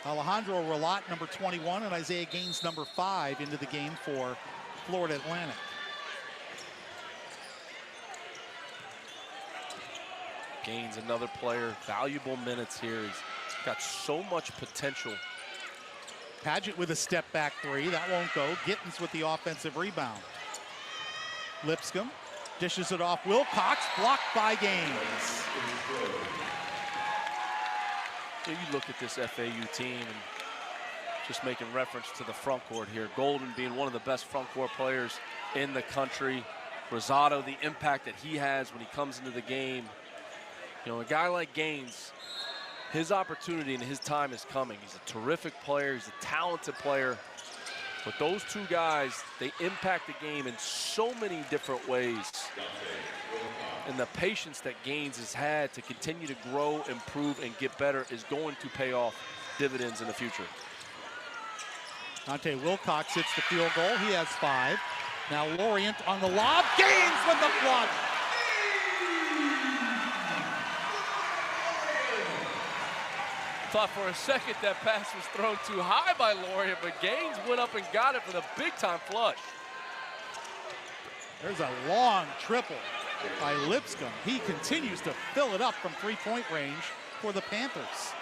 Alejandro Relat, number 21, and Isaiah Gaines, number 5, into the game for Florida Atlantic.
Gaines, another player, valuable minutes here. He's got so much potential.
Paget with a step-back 3. That won't go. Gittins with the offensive rebound. Lipscomb dishes it off. Wilcox, blocked by Gaines.
You look at this FAU team and just making reference to the front court here. Golden being one of the best front court players in the country. Rosado, the impact that he has when he comes into the game. You know, a guy like Gaines, his opportunity and his time is coming. He's a terrific player. He's a talented player. But those two guys, they impact the game in so many different ways. And the patience that Gaines has had to continue to grow, improve, and get better is going to pay off dividends in the future.
Dante Wilcox hits the field goal. He has 5. Now Lorient on the lob. Gaines with the flush.
Thought for a second that pass was thrown too high by Lorient, but Gaines went up and got it for the big-time flush.
There's a long triple by Lipscomb. He continues to fill it up from three-point range for the Panthers.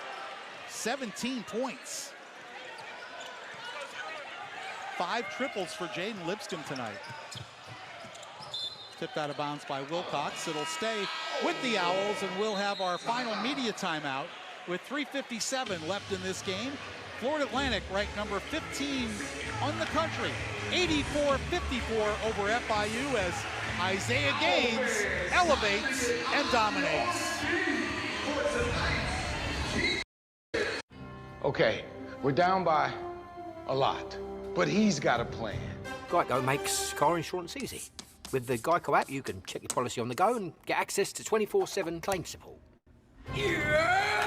17 points. 5 triples for Jaden Lipscomb tonight. Tipped out of bounds by Wilcox. It'll stay with the Owls, and we'll have our final media timeout with 3:57 left in this game. Florida Atlantic ranked number 15 on the country. 84-54 over FIU as Isaiah Gaines elevates and dominates.
Okay, we're down by a lot, but he's got a plan.
Geico makes car insurance easy. With the Geico app, you can check your policy on the go and get access to 24/7 claim support.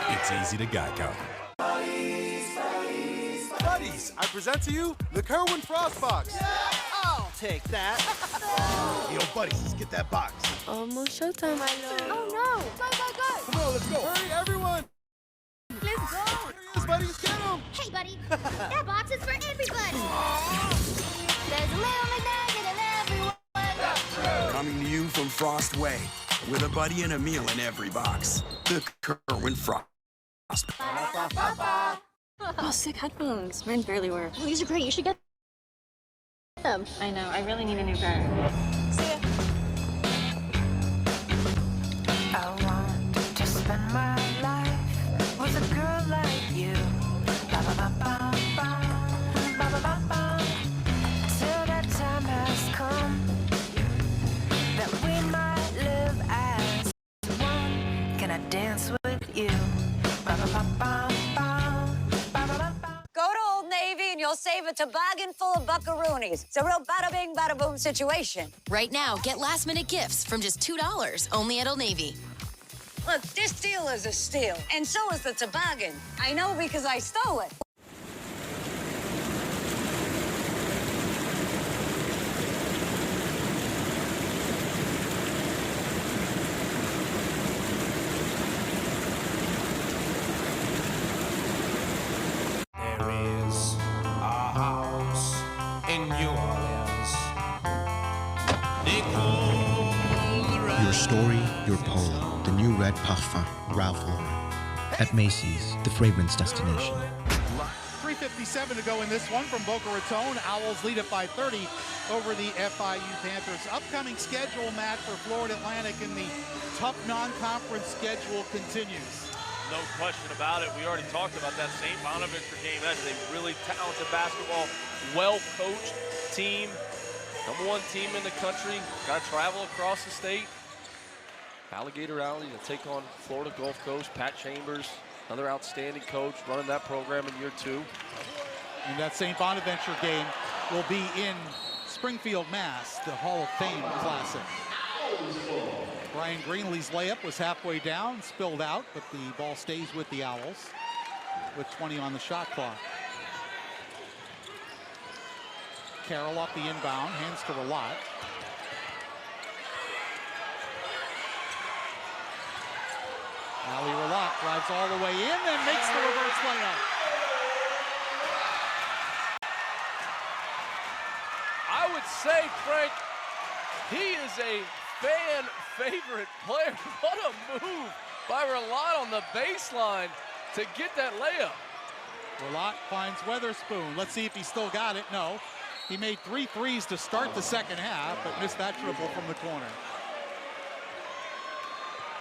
It's easy to Geico.
Buddies, I present to you the Kerwin Frost Box.
Yeah, I'll take that.
Yo, buddies, let's get that box.
Almost showtime, my lord.
Oh no! Go, go, go!
Come on, let's go. Hurry, everyone.
Let's go!
Here he is, buddies, get him.
Hey, buddy, that box is for everybody. There's a little McNugget in everyone.
Coming to you from Frost Way, with a buddy and a meal in every box. The Kerwin Frost.
Oh, sick headphones. Mine barely work.
Well, these are great. You should get them.
I know. I really need a new pair.
See ya.
I want to just
you'll save a toboggan full of buckaroonies. It's a real bada-bing, bada-boom situation.
Right now, get last-minute gifts from just $2 only at Old Navy.
Look, this deal is a steal, and so is the toboggan. I know because I stole it.
There is a house in New Orleans. They call the
Your story, your poem, the new red parfum, Ralph Lauren. At Macy's, the fragrance destination.
3:57 to go in this one from Boca Raton. Owls lead it by 30 over the FIU Panthers. Upcoming schedule, Matt, for Florida Atlantic, and the tough non-conference schedule continues.
No question about it. We already talked about that St. Bonaventure game. That's a really talented basketball, well-coached team. #1 team in the country. Got to travel across the state. Alligator Alley to take on Florida Gulf Coast. Pat Chambers, another outstanding coach, running that program in year 2.
And that St. Bonaventure game will be in Springfield, Mass., the Hall of Fame Classic. Brian Greenlee's layup was halfway down, spilled out, but the ball stays with the Owls with 20 on the shot clock. Carroll off the inbound, hands to Relat. Ali Relat drives all the way in and makes the reverse layup.
I would say, Frank, he is a fan favorite player. What a move by Relat on the baseline to get that layup.
Relat finds Weatherspoon. Let's see if he still got it. No. He made 3 threes to start the second half, but missed that dribble from the corner.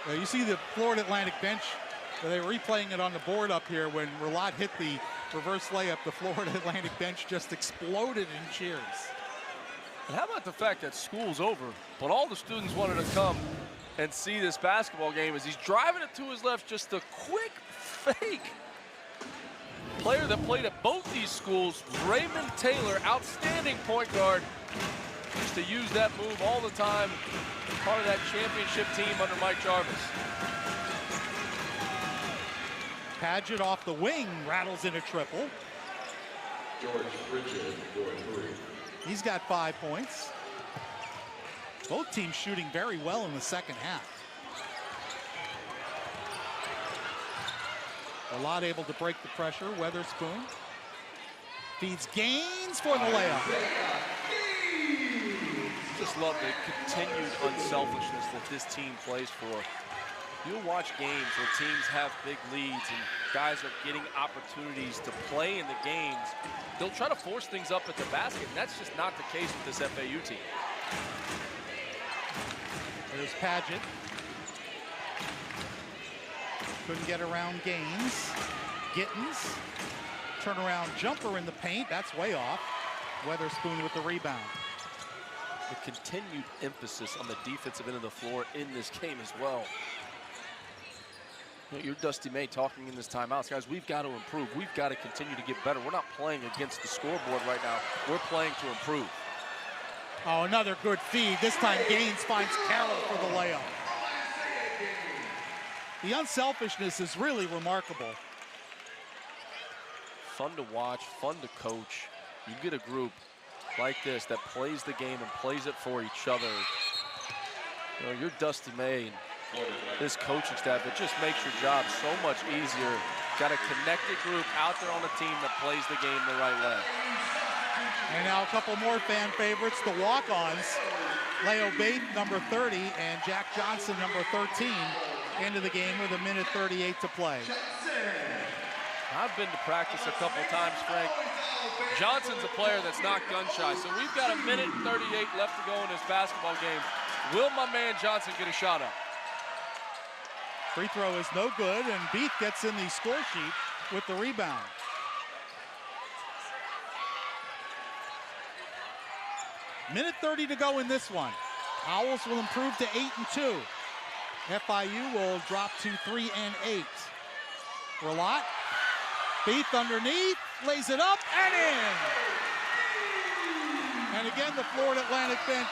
You see the Florida Atlantic bench, they were replaying it on the board up here when Relat hit the reverse layup. The Florida Atlantic bench just exploded in cheers.
And how about the fact that school's over, but all the students wanted to come and see this basketball game as he's driving it to his left, just a quick fake. Player that played at both these schools, Raymond Taylor, outstanding point guard. Used to use that move all the time, part of that championship team under Mike Jarvis.
Padgett off the wing, rattles in a triple.
George Pritchard for 3.
He's got 5 points. Both teams shooting very well in the second half. Relat able to break the pressure. Weatherspoon feeds Gaines for the layup.
Just love the continued unselfishness that this team plays for. You'll watch games where teams have big leads and guys are getting opportunities to play in the games. They'll try to force things up at the basket, and that's just not the case with this FAU team.
There's Padgett. Couldn't get around Gaines. Gittins. Turnaround jumper in the paint. That's way off. Weatherspoon with the rebound.
The continued emphasis on the defensive end of the floor in this game as well. You know, you're Dusty May talking in this timeouts. Guys, we've got to improve. We've got to continue to get better. We're not playing against the scoreboard right now. We're playing to improve.
Oh, another good feed. This time Gaines finds Carroll for the layup. The unselfishness is really remarkable.
Fun to watch, fun to coach. You get a group like this that plays the game and plays it for each other. You know, you're Dusty May and this coaching staff, it just makes your job so much easier. Got a connected group out there on a team that plays the game the right way.
And now a couple more fan favorites, the walk-ons. Leo Bate, number 30, and Jack Johnson, number 13, into the game with 1:38 to play.
I've been to practice a couple times, Frank. Johnson's a player that's not gun-shy, so we've got 1:38 left to go in this basketball game. Will my man Johnson get a shot up?
Free throw is no good, and Beath gets in the score sheet with the rebound. Minute 30 to go in this one. Owls will improve to 8-2. FIU will drop to 3-8. Relat, Beath underneath, lays it up and in. And again, the Florida Atlantic bench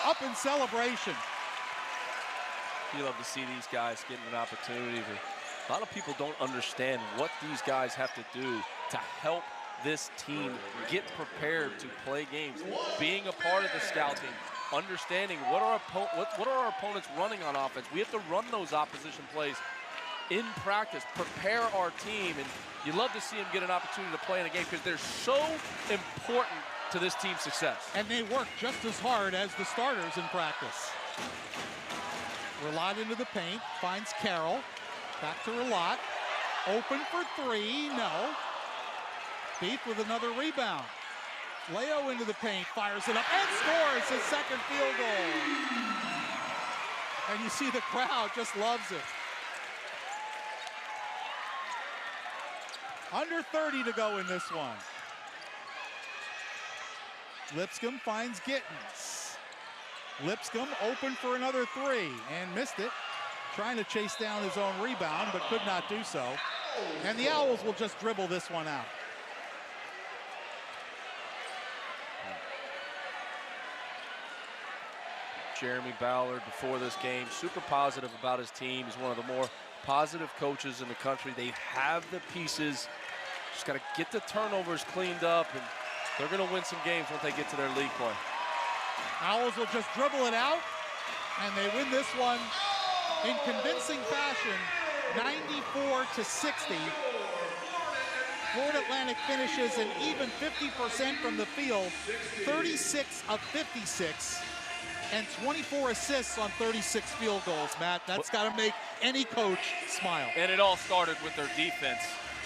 up in celebration.
You love to see these guys getting an opportunity. A lot of people don't understand what these guys have to do to help this team get prepared to play games. Being a part of the scouting, understanding what are our opponents running on offense. We have to run those opposition plays in practice, prepare our team, and you love to see them get an opportunity to play in a game because they're so important to this team's success.
And they work just as hard as the starters in practice. Relat into the paint, finds Carroll. Back to Relat. Open for three, no. Beef with another rebound. Leo into the paint, fires it up, and scores his second field goal. And you see the crowd just loves it. Under 30 to go in this one. Lipscomb finds Gittins. Lipscomb open for another three and missed it. Trying to chase down his own rebound, but could not do so. And the Owls will just dribble this one out.
Jeremy Ballard before this game, super positive about his team. He's one of the more positive coaches in the country. They have the pieces. Just got to get the turnovers cleaned up, and they're going to win some games once they get to their league play.
Owls will just dribble it out, and they win this one in convincing fashion, 94-60. Florida Atlantic finishes an even 50% from the field, 36 of 56, and 24 assists on 36 field goals, Matt. That's got to make any coach smile.
And it all started with their defense.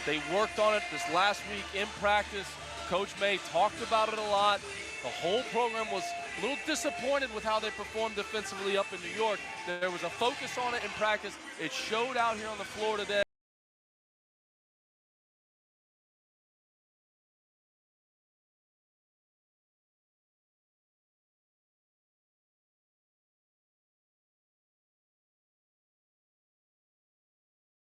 They worked on it this last week in practice. Coach May talked about it a lot. The whole program was a little disappointed with how they performed defensively up in New York. There was a focus on it in practice. It showed out here on the floor today.